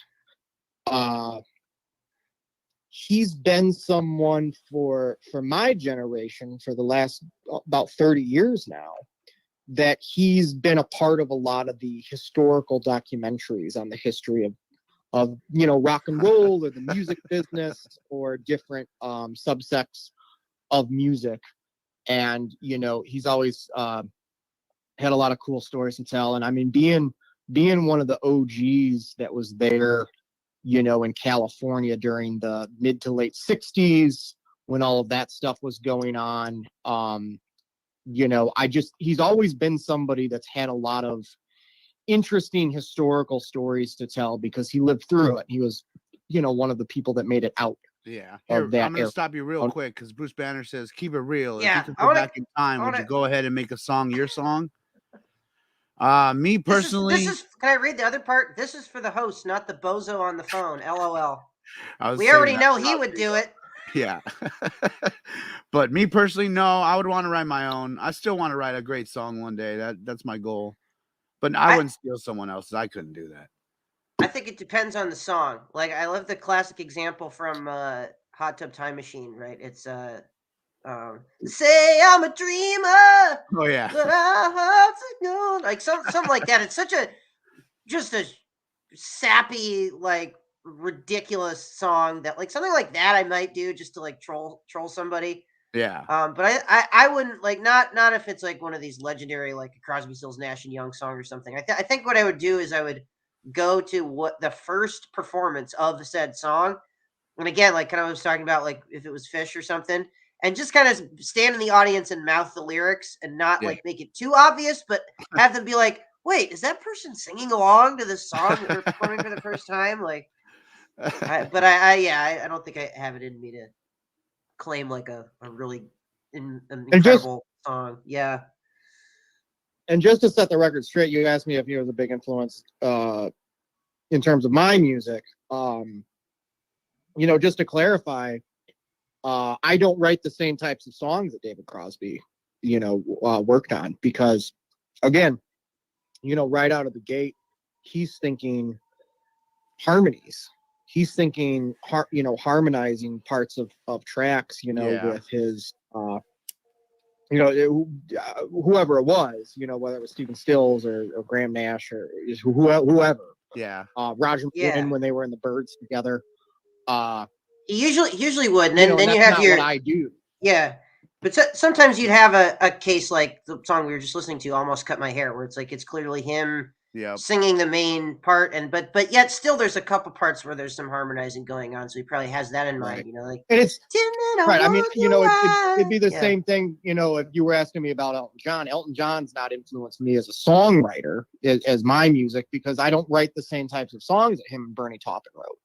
[SPEAKER 9] he's been someone for my generation for the last about 30 years now, that he's been a part of a lot of the historical documentaries on the history of rock and roll or the music business or different subsects of music. And, he's always had a lot of cool stories to tell. And I mean, being one of the OGs that was there, in California during the mid to late 60s when all of that stuff was going on. He's always been somebody that's had a lot of interesting historical stories to tell because he lived through it. He was, one of the people that made it out.
[SPEAKER 4] Yeah. Here, I'm going to stop you real quick because Bruce Banner says, keep it real.
[SPEAKER 5] Yeah,
[SPEAKER 4] if you could go back in time, would you go ahead and make a song your song? Me personally,
[SPEAKER 5] can I read the other part? This is for the host, not the bozo on the phone. LOL. We
[SPEAKER 4] saying
[SPEAKER 5] already know he would do it.
[SPEAKER 4] Yeah. But me personally, no, I would want to write my own. I still want to write a great song one day. That's my goal. But I wouldn't steal someone else's. I couldn't do that.
[SPEAKER 5] I think it depends on the song. Like, I love the classic example from Hot Tub Time Machine, right? It's say I'm a dreamer.
[SPEAKER 4] Oh yeah.
[SPEAKER 5] But I have to go. Like something like that. It's such a sappy, like ridiculous song that like something like that I might do just to like troll somebody.
[SPEAKER 4] Yeah.
[SPEAKER 5] But I wouldn't like not if it's like one of these legendary like a Crosby, Stills, Nash and Young song or something. I think what I would do is I would go to what the first performance of the said song, and again, like kind of I was talking about, like if it was Fish or something, and just kind of stand in the audience and mouth the lyrics and not like make it too obvious, but have them be like, wait, is that person singing along to this song that they're performing for the first time? Like, I don't think I have it in me to claim like a really incredible song. Yeah.
[SPEAKER 9] And just to set the record straight, you asked me if he was a big influence in terms of my music. Just to clarify, I don't write the same types of songs that David Crosby, worked on because, again, right out of the gate, he's thinking harmonies. he's thinking, harmonizing parts of tracks, with his, whoever it was, whether it was Stephen Stills or Graham Nash or whoever.
[SPEAKER 4] Yeah.
[SPEAKER 9] Roger McGuinn when they were in the Byrds together.
[SPEAKER 5] He usually would, and then you have
[SPEAKER 9] not
[SPEAKER 5] your.
[SPEAKER 9] What I do.
[SPEAKER 5] Yeah, but sometimes you'd have a case like the song we were just listening to, "Almost Cut My Hair," where it's like it's clearly him singing the main part, and but yet still there's a couple parts where there's some harmonizing going on, so he probably has that in mind, like.
[SPEAKER 9] And it's right. I mean, it'd be the
[SPEAKER 5] Yeah.
[SPEAKER 9] same thing, if you were asking me about Elton John. Elton John's not influenced me as a songwriter as my music, because I don't write the same types of songs that him and Bernie Taupin wrote.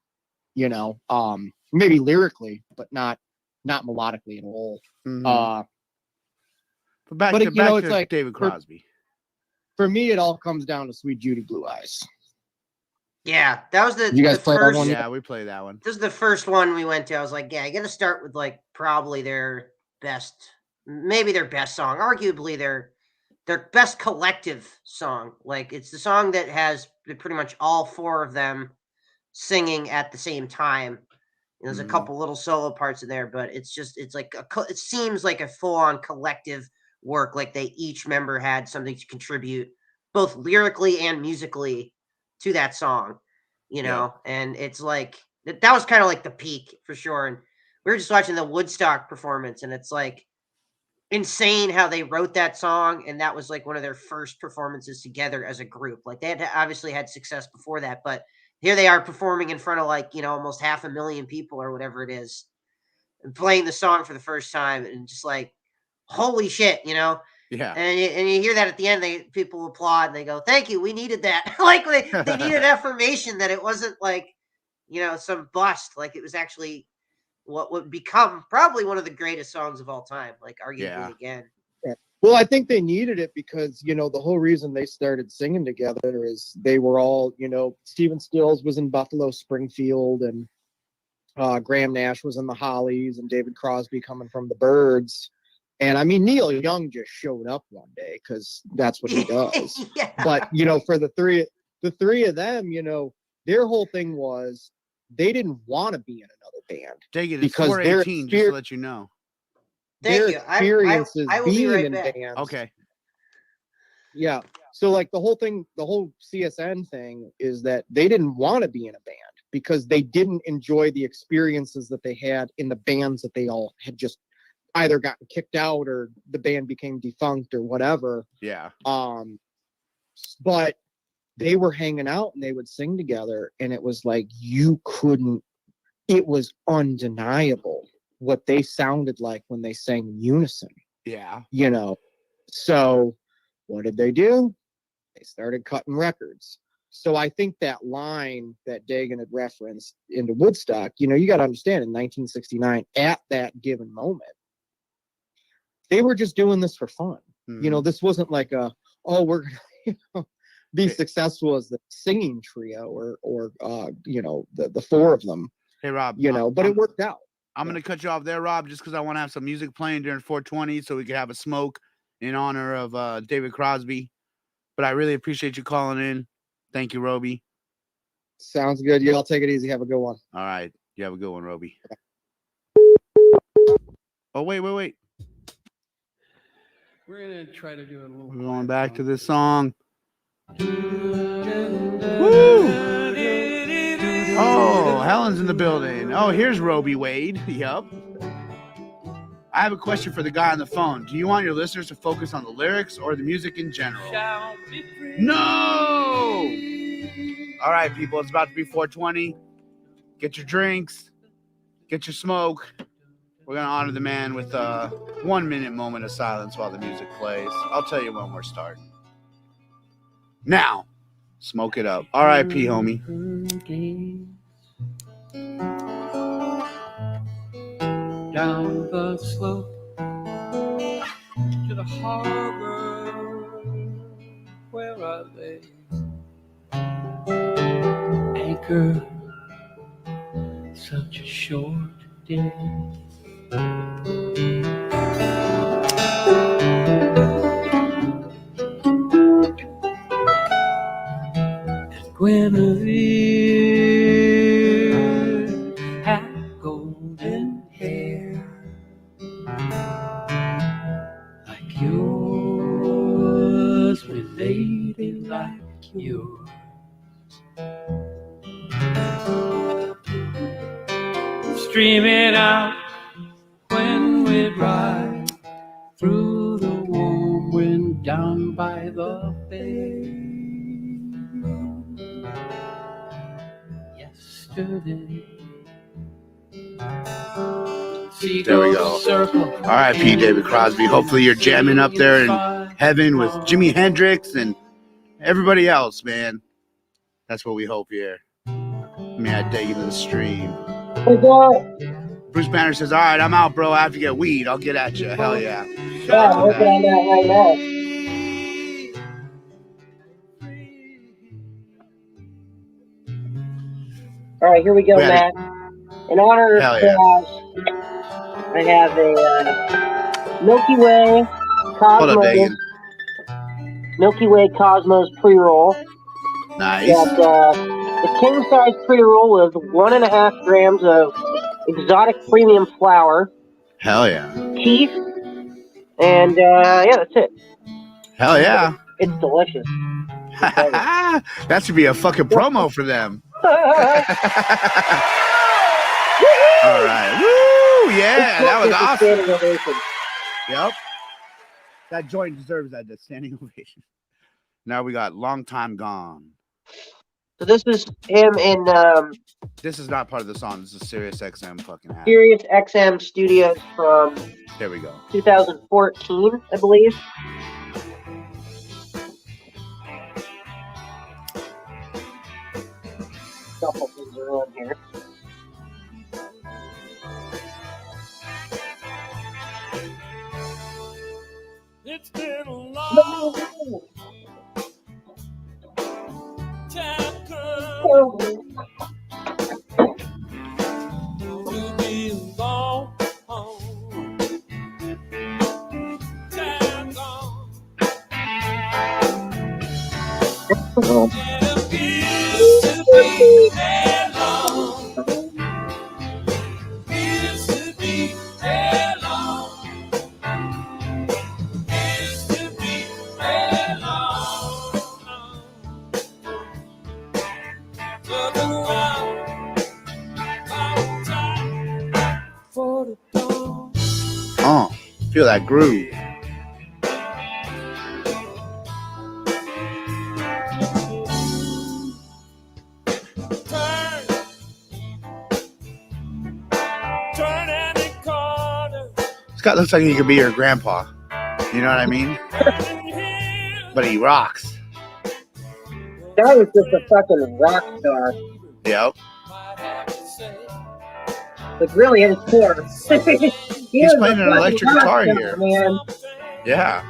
[SPEAKER 9] Maybe lyrically, but not melodically at all.
[SPEAKER 4] But back to
[SPEAKER 9] like
[SPEAKER 4] David Crosby.
[SPEAKER 9] For me, it all comes down to Sweet Judy Blue Eyes.
[SPEAKER 5] Yeah, that was
[SPEAKER 9] You guys
[SPEAKER 5] the
[SPEAKER 9] play
[SPEAKER 5] first.
[SPEAKER 9] that one?
[SPEAKER 4] Yeah, we played that one.
[SPEAKER 5] This is the first one we went to. I was like, yeah, I got to start with like probably their best, maybe their best song, arguably their best collective song. Like it's the song that has pretty much all four of them singing at the same time. There's a couple little solo parts in there, but it's like it seems like a full-on collective work. Like they each member had something to contribute, both lyrically and musically, to that song. And it's like that was kind of like the peak for sure. And we were just watching the Woodstock performance, and it's like insane how they wrote that song, and that was like one of their first performances together as a group. Like they had obviously had success before that, but here they are performing in front of like, almost 500,000 people or whatever it is, and playing the song for the first time, and just like, holy shit,
[SPEAKER 4] Yeah.
[SPEAKER 5] And you hear that at the end, people applaud and they go, "Thank you, we needed that." Like they needed affirmation that it wasn't like, some bust. Like it was actually what would become probably one of the greatest songs of all time, like arguably again.
[SPEAKER 9] Well, I think they needed it because, the whole reason they started singing together is they were all, Stephen Stills was in Buffalo Springfield, and Graham Nash was in the Hollies, and David Crosby coming from the Byrds. And I mean, Neil Young just showed up one day because that's what he does.
[SPEAKER 5] Yeah.
[SPEAKER 9] But, for the three of them, their whole thing was they didn't want to be in another band.
[SPEAKER 4] Take it
[SPEAKER 9] because
[SPEAKER 4] 418, just to let you know.
[SPEAKER 5] Thank
[SPEAKER 9] their
[SPEAKER 5] you.
[SPEAKER 9] experiences
[SPEAKER 5] I will be
[SPEAKER 9] being
[SPEAKER 5] right
[SPEAKER 9] in
[SPEAKER 5] back.
[SPEAKER 9] bands.
[SPEAKER 4] Okay.
[SPEAKER 9] Yeah. So like the whole CSN thing is that they didn't want to be in a band because they didn't enjoy the experiences that they had in the bands that they all had just either gotten kicked out or the band became defunct or whatever.
[SPEAKER 4] Yeah.
[SPEAKER 9] But they were hanging out and they would sing together, and it was like it was undeniable what they sounded like when they sang in unison.
[SPEAKER 4] Yeah.
[SPEAKER 9] So what did they do? They started cutting records. So I think that line that Dagan had referenced into Woodstock, you got to understand, in 1969, at that given moment, they were just doing this for fun. This wasn't like we're going to be successful as the singing trio or the four of them.
[SPEAKER 4] Hey, Rob.
[SPEAKER 9] But it worked out.
[SPEAKER 4] I'm going to cut you off there, Rob, just because I want to have some music playing during 420 so we can have a smoke in honor of David Crosby. But I really appreciate you calling in. Thank you, Roby.
[SPEAKER 9] Sounds good. Y'all take it easy. Have a good one.
[SPEAKER 4] All right. You have a good one, Roby. Oh, wait.
[SPEAKER 8] We're going to try to do it a little.
[SPEAKER 4] We're going back to this song. Woo! Oh, Helen's in the building. Oh, here's Roby Wade. Yup. I have a question for the guy on the phone. Do you want your listeners to focus on the lyrics or the music in general? No! All right, people. It's about to be 420. Get your drinks. Get your smoke. We're going to honor the man with a 1 minute moment of silence while the music plays. I'll tell you when we're starting. Now, smoke it up. R.I.P, homie.
[SPEAKER 6] Down the slope to the harbor where I lay, anchor, such a short day. And Guinevere
[SPEAKER 8] yours. Streaming out when we ride through the warm wind down by the bay. Yesterday.
[SPEAKER 4] There we go. R.I.P. David Crosby. Hopefully you're jamming up there in heaven with Jimi Hendrix and everybody else, man. That's what we hope here. Let me add dig into the stream. Bruce Banner says, all right, I'm out, bro. I have to get weed. I'll get at you. Hell yeah.
[SPEAKER 5] Yeah, I'm working on that right now. All right, here we go, Matt. In honor of Cross, I have a Milky Way Cosmos. Milky Way Cosmos pre-roll.
[SPEAKER 4] Nice.
[SPEAKER 5] Got the king size pre-roll with 1.5 grams of exotic premium flour.
[SPEAKER 4] Hell yeah.
[SPEAKER 5] Teeth. And yeah, that's it.
[SPEAKER 4] Hell yeah.
[SPEAKER 5] It's delicious.
[SPEAKER 4] That should be a fucking promo for them. All right. Woo! Yeah, that was awesome. Yep. That joint deserves that standing ovation. Now we got Long Time Gone.
[SPEAKER 5] So this is him in
[SPEAKER 4] this is not part of the song. This is Sirius XM fucking hat.
[SPEAKER 5] Sirius XM Studios from
[SPEAKER 4] there we go.
[SPEAKER 5] 2014, I believe. Couple things are on here.
[SPEAKER 6] It's been a long time coming. We'll be long time gone. It appears to be that long. Appears to be that long.
[SPEAKER 4] Oh, feel that groove. Scott looks like he could be your grandpa. You know what I mean? But he rocks.
[SPEAKER 5] That was just a fucking rock star.
[SPEAKER 4] Yep.
[SPEAKER 5] Like really at his core.
[SPEAKER 4] He's playing an electric guitar here.
[SPEAKER 5] Man.
[SPEAKER 4] Yeah.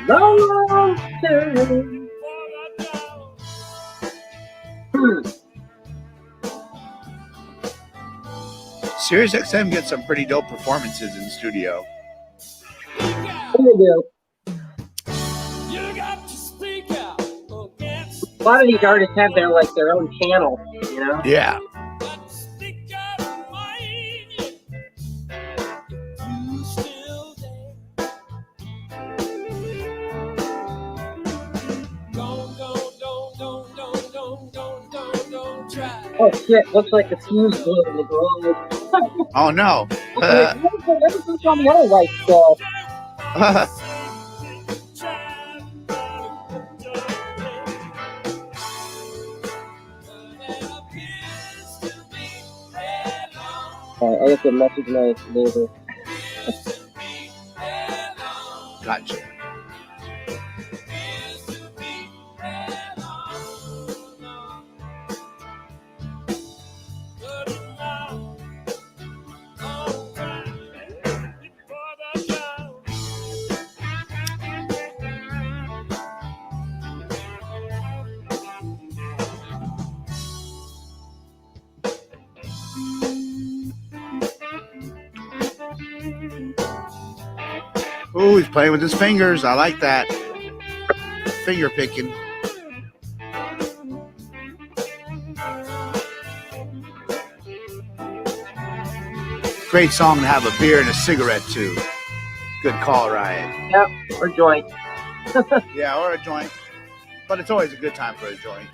[SPEAKER 5] Long term.
[SPEAKER 4] Sirius XM gets some pretty dope performances in studio.
[SPEAKER 5] What do they do? A lot of these artists have their own channel, you know?
[SPEAKER 4] Yeah.
[SPEAKER 5] Oh shit, looks like the fuse blew in the garage.
[SPEAKER 4] Oh no.
[SPEAKER 5] Everything's on the other right still. I have to message my neighbor.
[SPEAKER 4] Gotcha. Oh, he's playing with his fingers. I like that. Finger picking. Great song to have a beer and a cigarette to. Good call, Ryan.
[SPEAKER 5] Yep, or joint.
[SPEAKER 4] Yeah, or a joint. But it's always a good time for a joint.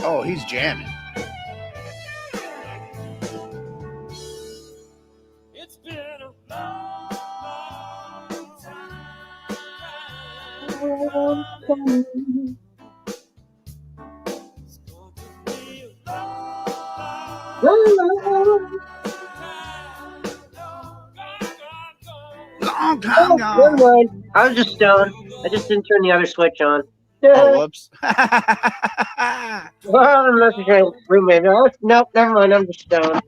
[SPEAKER 4] Oh, he's jamming.
[SPEAKER 6] It's been a long, long time. It's going to be a
[SPEAKER 4] Long time
[SPEAKER 5] Never
[SPEAKER 4] gone.
[SPEAKER 5] mind. I was just stoned. I just didn't turn the other switch on.
[SPEAKER 4] Oh, whoops.
[SPEAKER 5] Well, unless you're trying to roommate. Nope, never mind. I'm just stoned.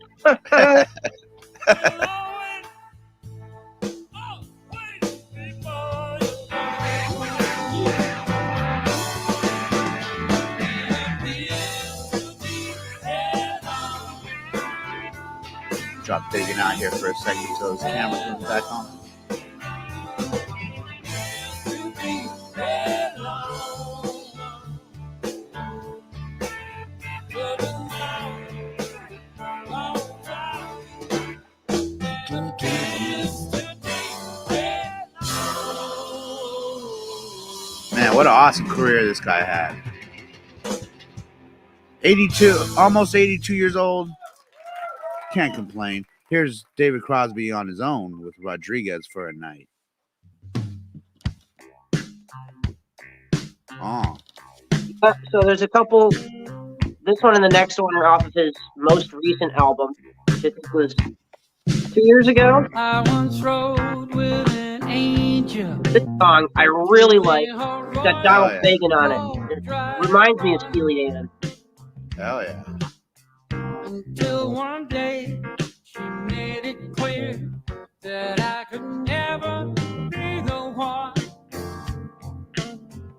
[SPEAKER 4] Drop Digging out here for a second so his camera comes back on. Man, what an awesome career this guy had. 82, almost 82 years old. Can't complain. Here's David Crosby on his own with Rodriguez for a night. Oh.
[SPEAKER 5] So there's a couple. This one and the next one are off of his most recent album, which I think was 2 years ago.
[SPEAKER 6] I once rode with an angel.
[SPEAKER 5] This song I really like. It's got Donald Fagen on it. It reminds me of Steely Dan.
[SPEAKER 4] Hell yeah.
[SPEAKER 6] Until one day she made it clear that I could never be the one.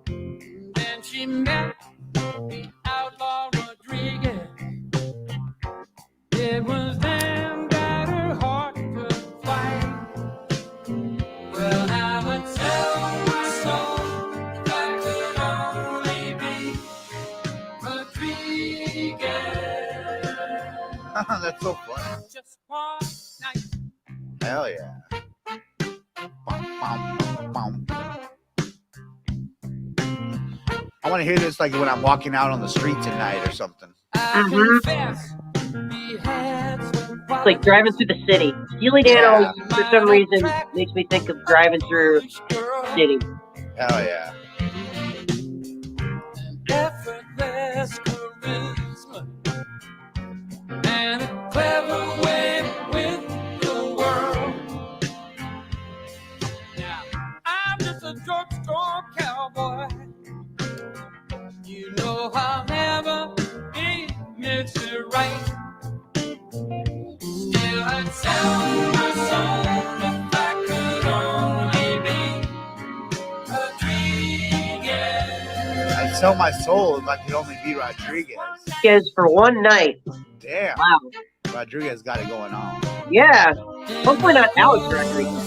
[SPEAKER 6] Then she met the outlaw Rodriguez. It was then that her heart could fight. Well, I would tell my soul if I could only be Rodriguez.
[SPEAKER 4] That's so funny.
[SPEAKER 6] Just one night.
[SPEAKER 4] Hell yeah. Bum, bum, bum. I want to hear this like when I'm walking out on the street tonight or something.
[SPEAKER 5] It's like driving through the city. Steely Dan always, for some reason, makes me think of driving through the city.
[SPEAKER 4] Hell yeah.
[SPEAKER 6] Effortless charisma and a clever way with the world. Now, I'm just a drugstore cowboy. You know I'll never be Mr. Right. Still, I'd sell my soul if I could only be Rodriguez.
[SPEAKER 4] I'd sell my soul if I could only be Rodriguez.
[SPEAKER 5] Because for one night.
[SPEAKER 4] Damn.
[SPEAKER 5] Wow.
[SPEAKER 4] Rodriguez got it going on.
[SPEAKER 5] Yeah. Hopefully not Alex Rodriguez.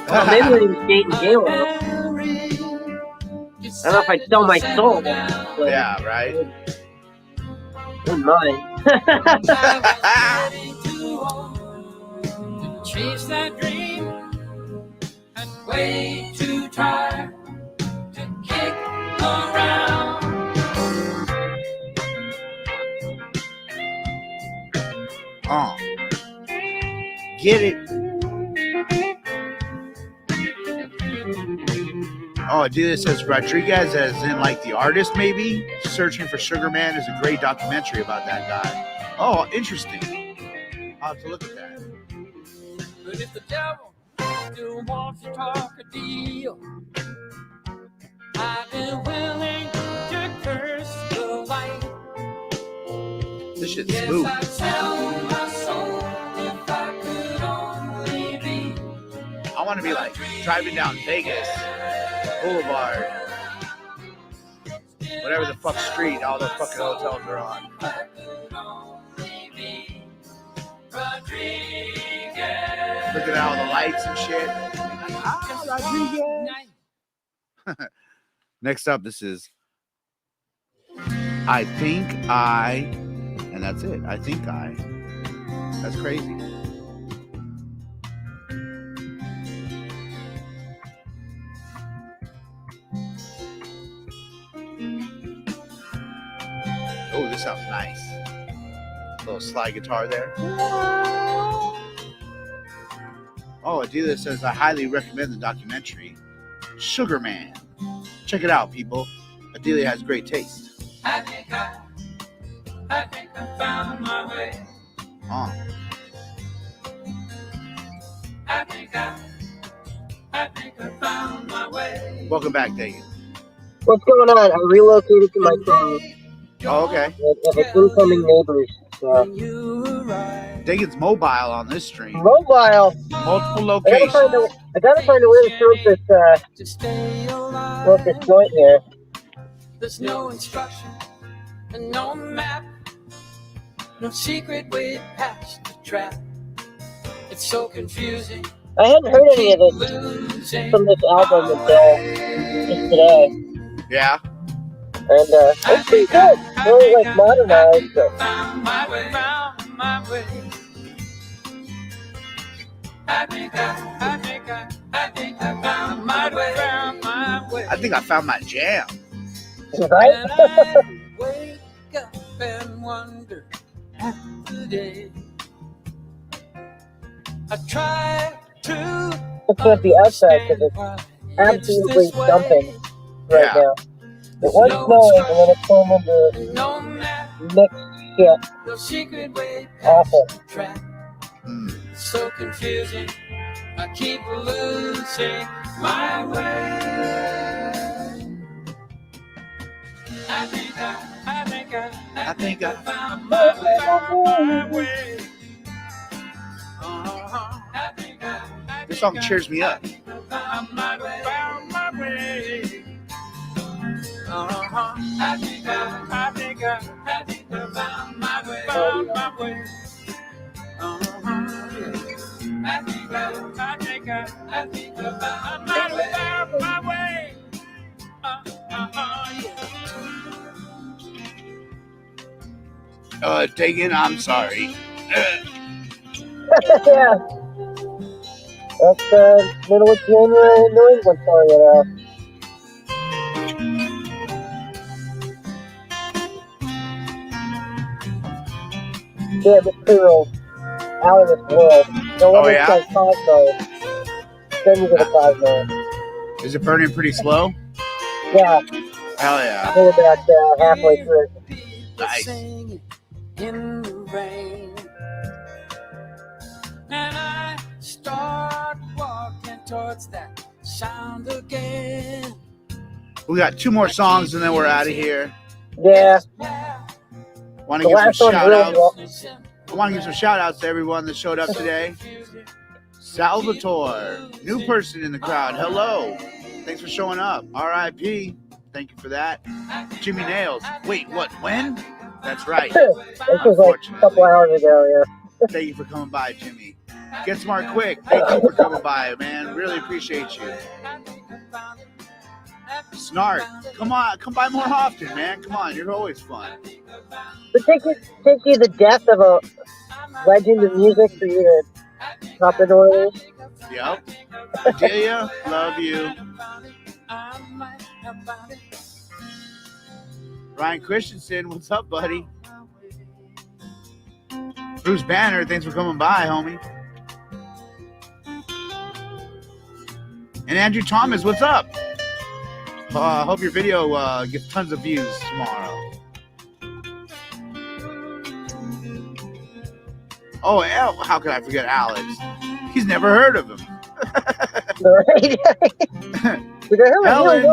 [SPEAKER 5] Well, maybe when he was dating J-Lo. I don't know if I'd sell my soul. But
[SPEAKER 4] Yeah, right?
[SPEAKER 5] wouldn't mind.
[SPEAKER 6] Chase that dream and way too tired to kick around.
[SPEAKER 4] Get it. Oh, dude, it says Rodriguez as in like the artist, maybe? Searching for Sugar Man is a great documentary about that guy. Oh, interesting. I'll have to look at that.
[SPEAKER 6] But if the devil still wants to talk a deal, I've been willing to curse the light.
[SPEAKER 4] This shit's smooth.
[SPEAKER 6] Yes, I tell my soul if I could only be.
[SPEAKER 4] I want to be like driving down Vegas Boulevard, whatever the fuck street all the fucking hotels are on. Looking at all the lights and shit. Next up, this is I Think I, and that's it. I Think I. That's crazy. Oh, this sounds nice. Little slide guitar there. Oh, Adelia says, I highly recommend the documentary Sugar Man. Check it out, people. Adelia has great taste.
[SPEAKER 6] I think I found my way.
[SPEAKER 4] Oh.
[SPEAKER 6] I think I found my way.
[SPEAKER 4] Welcome back, Dagan.
[SPEAKER 5] What's going on? I relocated to my town.
[SPEAKER 4] Oh, okay.
[SPEAKER 5] I have incoming neighbors. So.
[SPEAKER 4] Dagan's mobile on this stream.
[SPEAKER 5] Mobile.
[SPEAKER 4] Multiple locations.
[SPEAKER 5] I gotta find a way to smoke this joint here.
[SPEAKER 6] There's no instruction and no map, no secret way past the trap. It's so confusing.
[SPEAKER 5] I hadn't heard any of this from this album until just today.
[SPEAKER 4] Yeah.
[SPEAKER 5] And it's pretty good. Really like modernized. But...
[SPEAKER 6] Found my way. I think I found my way.
[SPEAKER 4] I think I found my jam.
[SPEAKER 5] Right?
[SPEAKER 6] And I wake up and wonder half the day. I try to.
[SPEAKER 5] I can't be outside because it's absolutely dumping right now. It was snowing and then it turned into mixed shit.
[SPEAKER 6] No secret way
[SPEAKER 5] Awful.
[SPEAKER 6] track. So confusing. I keep losing my way. I think I found my way.
[SPEAKER 4] This song cheers me up.
[SPEAKER 6] Found my way. I think I found my way.
[SPEAKER 4] Dagan, I'm sorry.
[SPEAKER 5] Yeah. That's middle of January in New England for you now. Yeah, this girl out of this world. No wonder it's like Cosmo. Then you get a Cosmo.
[SPEAKER 4] Is it burning pretty slow?
[SPEAKER 5] Yeah.
[SPEAKER 4] Hell yeah.
[SPEAKER 5] I think about halfway through.
[SPEAKER 4] Nice.
[SPEAKER 6] In the rain, and I start walking towards that sound again.
[SPEAKER 4] We got 2 more songs and then we're out of here.
[SPEAKER 5] Yeah.
[SPEAKER 4] Want to give some shout outs? I want to give some shout outs to everyone that showed up today. Salvatore, new person in the crowd. Hello. Thanks for showing up. R.I.P. Thank you for that. Jimmy Nails. Wait, what? When? That's right.
[SPEAKER 5] This was like a couple hours ago, yeah.
[SPEAKER 4] Thank you for coming by, Jimmy. Get Smart Quick. Thank you for coming by, man. Really appreciate you. Snart, come on, come by more often, man. Come on, you're always fun.
[SPEAKER 5] But take you the death of a legend of music for you to hop into one of these?
[SPEAKER 4] Yep. Adelia, love you. Ryan Christensen, what's up, buddy? Bruce Banner, thanks for coming by, homie. And Andrew Thomas, what's up? Hope your video gets tons of views tomorrow. Oh, how could I forget Alex? He's never heard of him. Helen,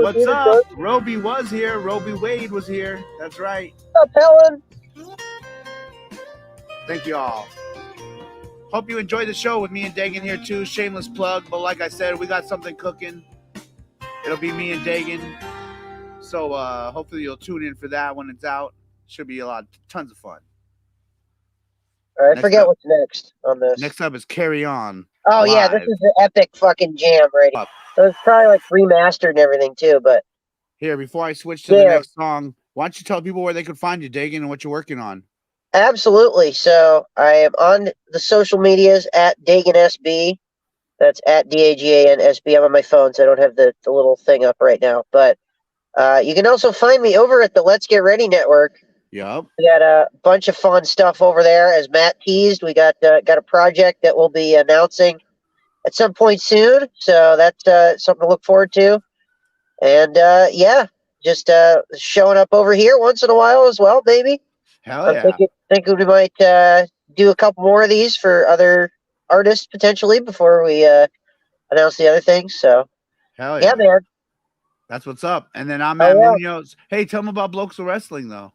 [SPEAKER 4] what's up? Roby was here. Roby Wade was here. That's right.
[SPEAKER 5] What's up, Helen?
[SPEAKER 4] Thank you all. Hope you enjoyed the show with me and Dagan here too. Shameless plug, but like I said, we got something cooking. It'll be me and Dagan. So hopefully you'll tune in for that when it's out. Should be tons of fun.
[SPEAKER 5] All right, I forget what's next on this.
[SPEAKER 4] Next up is Carry On.
[SPEAKER 5] Oh
[SPEAKER 4] Live.
[SPEAKER 5] Yeah, this is the epic fucking jam right here. So it's probably like remastered and everything too, but
[SPEAKER 4] here, before I switch to the next song, why don't you tell people where they can find you, Dagan, and what you're working on?
[SPEAKER 5] Absolutely. So I am on the social medias at DaganSB. That's at DAGANSB. I'm on my phone, so I don't have the little thing up right now. But you can also find me over at the Let's Get Ready Network.
[SPEAKER 4] Yep.
[SPEAKER 5] We got a bunch of fun stuff over there. As Matt teased, we got a project that we'll be announcing at some point soon. So that's something to look forward to. And yeah, just showing up over here once in a while as well, maybe.
[SPEAKER 4] Hell yeah.
[SPEAKER 5] I'm thinking we might do a couple more of these for other artists potentially before we announce the other things. So
[SPEAKER 4] hell yeah,
[SPEAKER 5] man.
[SPEAKER 4] That's what's up. And then I'm Matt Munoz. Hey, tell them about Blokes of Wrestling though.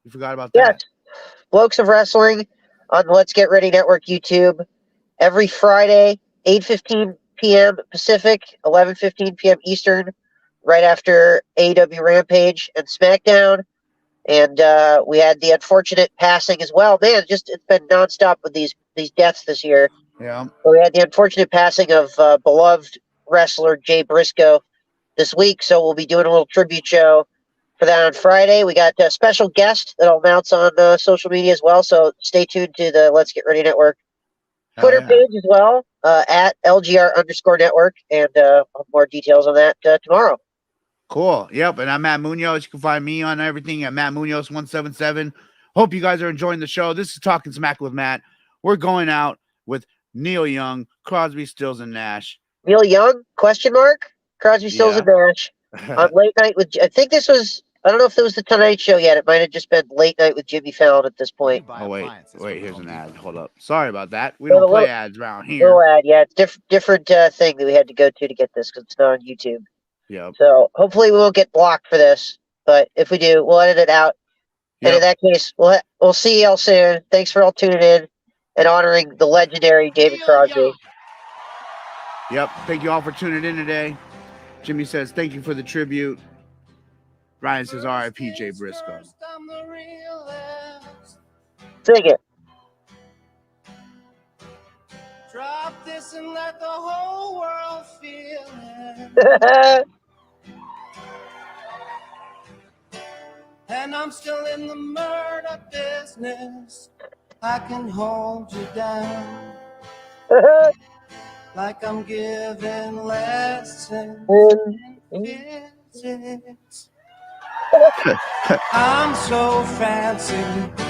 [SPEAKER 4] You forgot about that.
[SPEAKER 5] Yes. Blokes of Wrestling on the Let's Get Ready Network YouTube every Friday, 8:15 p.m. Pacific, 11:15 p.m. Eastern, right after AEW Rampage and SmackDown. And we had the unfortunate passing as well. Man, it's been nonstop with these deaths this year.
[SPEAKER 4] Yeah.
[SPEAKER 5] So we had the unfortunate passing of beloved wrestler Jay Briscoe this week. So we'll be doing a little tribute show for that on Friday. We got a special guest that'll announce on social media as well. So stay tuned to the Let's Get Ready Network Twitter page as well, at LGR_network. And I'll have more details on that tomorrow.
[SPEAKER 4] Cool. Yep. And I'm Matt Munoz. You can find me on everything at Matt Munoz 177. Hope you guys are enjoying the show. This is Talking Smack with Matt. We're going out with Neil Young, Crosby, Stills, and Nash.
[SPEAKER 5] Neil Young? Question mark? Crosby, Stills, and Nash on Late Night with. I think this was. I don't know if it was the Tonight Show yet. It might have just been Late Night with Jimmy Fallon at this point.
[SPEAKER 4] Oh wait. Here's an ad. Hold up. Sorry about that. We don't play ads around here.
[SPEAKER 5] Little ad, yeah. It's different thing that we had to go to get this because it's not on YouTube.
[SPEAKER 4] Yep.
[SPEAKER 5] So hopefully we won't get blocked for this, but if we do, we'll edit it out. Yep. And in that case, we'll see y'all soon. Thanks for all tuning in and honoring the legendary David Crosby.
[SPEAKER 4] Yep. Thank you all for tuning in today. Jimmy says thank you for the tribute. Ryan says R.I.P. Jay Briscoe.
[SPEAKER 5] Sing it.
[SPEAKER 6] Drop this and let the whole world feel it. And I'm still in the murder business. I can hold you down like I'm giving lessons in physics. I'm so fancy,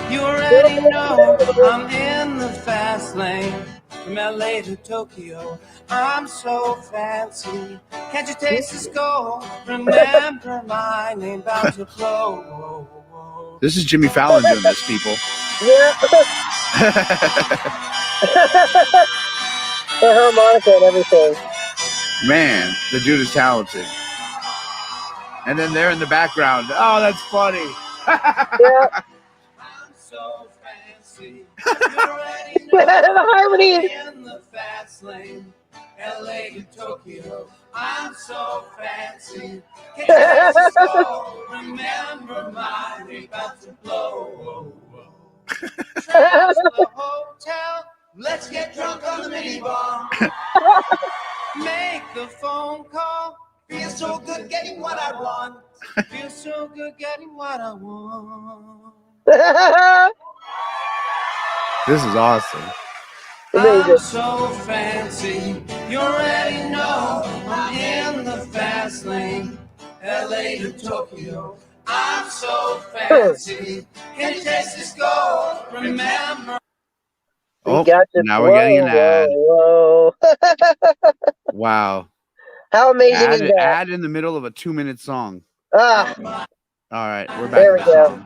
[SPEAKER 6] you already know. I'm in the fast lane from LA to Tokyo. I'm so fancy, can't you taste this gold? Remember my name bound to flow.
[SPEAKER 4] This is Jimmy Fallon doing this, people.
[SPEAKER 5] Yeah. The harmonica and everything.
[SPEAKER 4] Man, the dude is talented. And then they're in the background. Oh, that's funny.
[SPEAKER 5] Yeah.
[SPEAKER 6] I'm so fancy, you already know.
[SPEAKER 5] The harmony.
[SPEAKER 6] In the fast lane, LA to Tokyo. I'm so fancy. Can't you just go? Remember my name about to blow. Transfer the hotel. Let's get drunk on the minibar. Make the phone call. Feel so good getting what I want. Feel so good getting what I want.
[SPEAKER 4] This is awesome.
[SPEAKER 6] I'm so fancy, you already know. I'm in the fast lane, LA to Tokyo. I'm so fancy, can you taste this gold? Remember.
[SPEAKER 4] Oh, now we're getting an ad.
[SPEAKER 5] Whoa.
[SPEAKER 4] Wow.
[SPEAKER 5] How amazing is that?
[SPEAKER 4] Ad in the middle of a 2-minute song.
[SPEAKER 5] Ah.
[SPEAKER 4] All right, we're back.
[SPEAKER 5] There we go.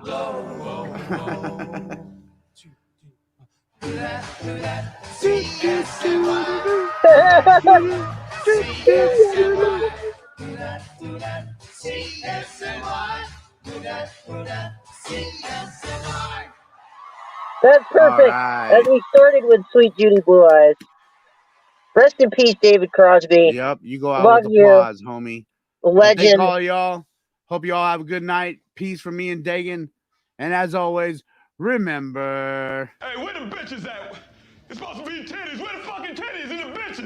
[SPEAKER 5] That's perfect.
[SPEAKER 4] right.
[SPEAKER 5] As we started with Sweet Judy Blue Eyes. Rest in peace, David Crosby.
[SPEAKER 4] Yep, you go out
[SPEAKER 5] Love
[SPEAKER 4] with
[SPEAKER 5] you.
[SPEAKER 4] applause, homie. And thank
[SPEAKER 5] Legend.
[SPEAKER 4] all y'all. Hope you all have a good night. Peace from me and Dagan. And as always, remember.
[SPEAKER 2] Hey, where the bitches at? It's supposed to be titties. Where the fucking titties and the bitches?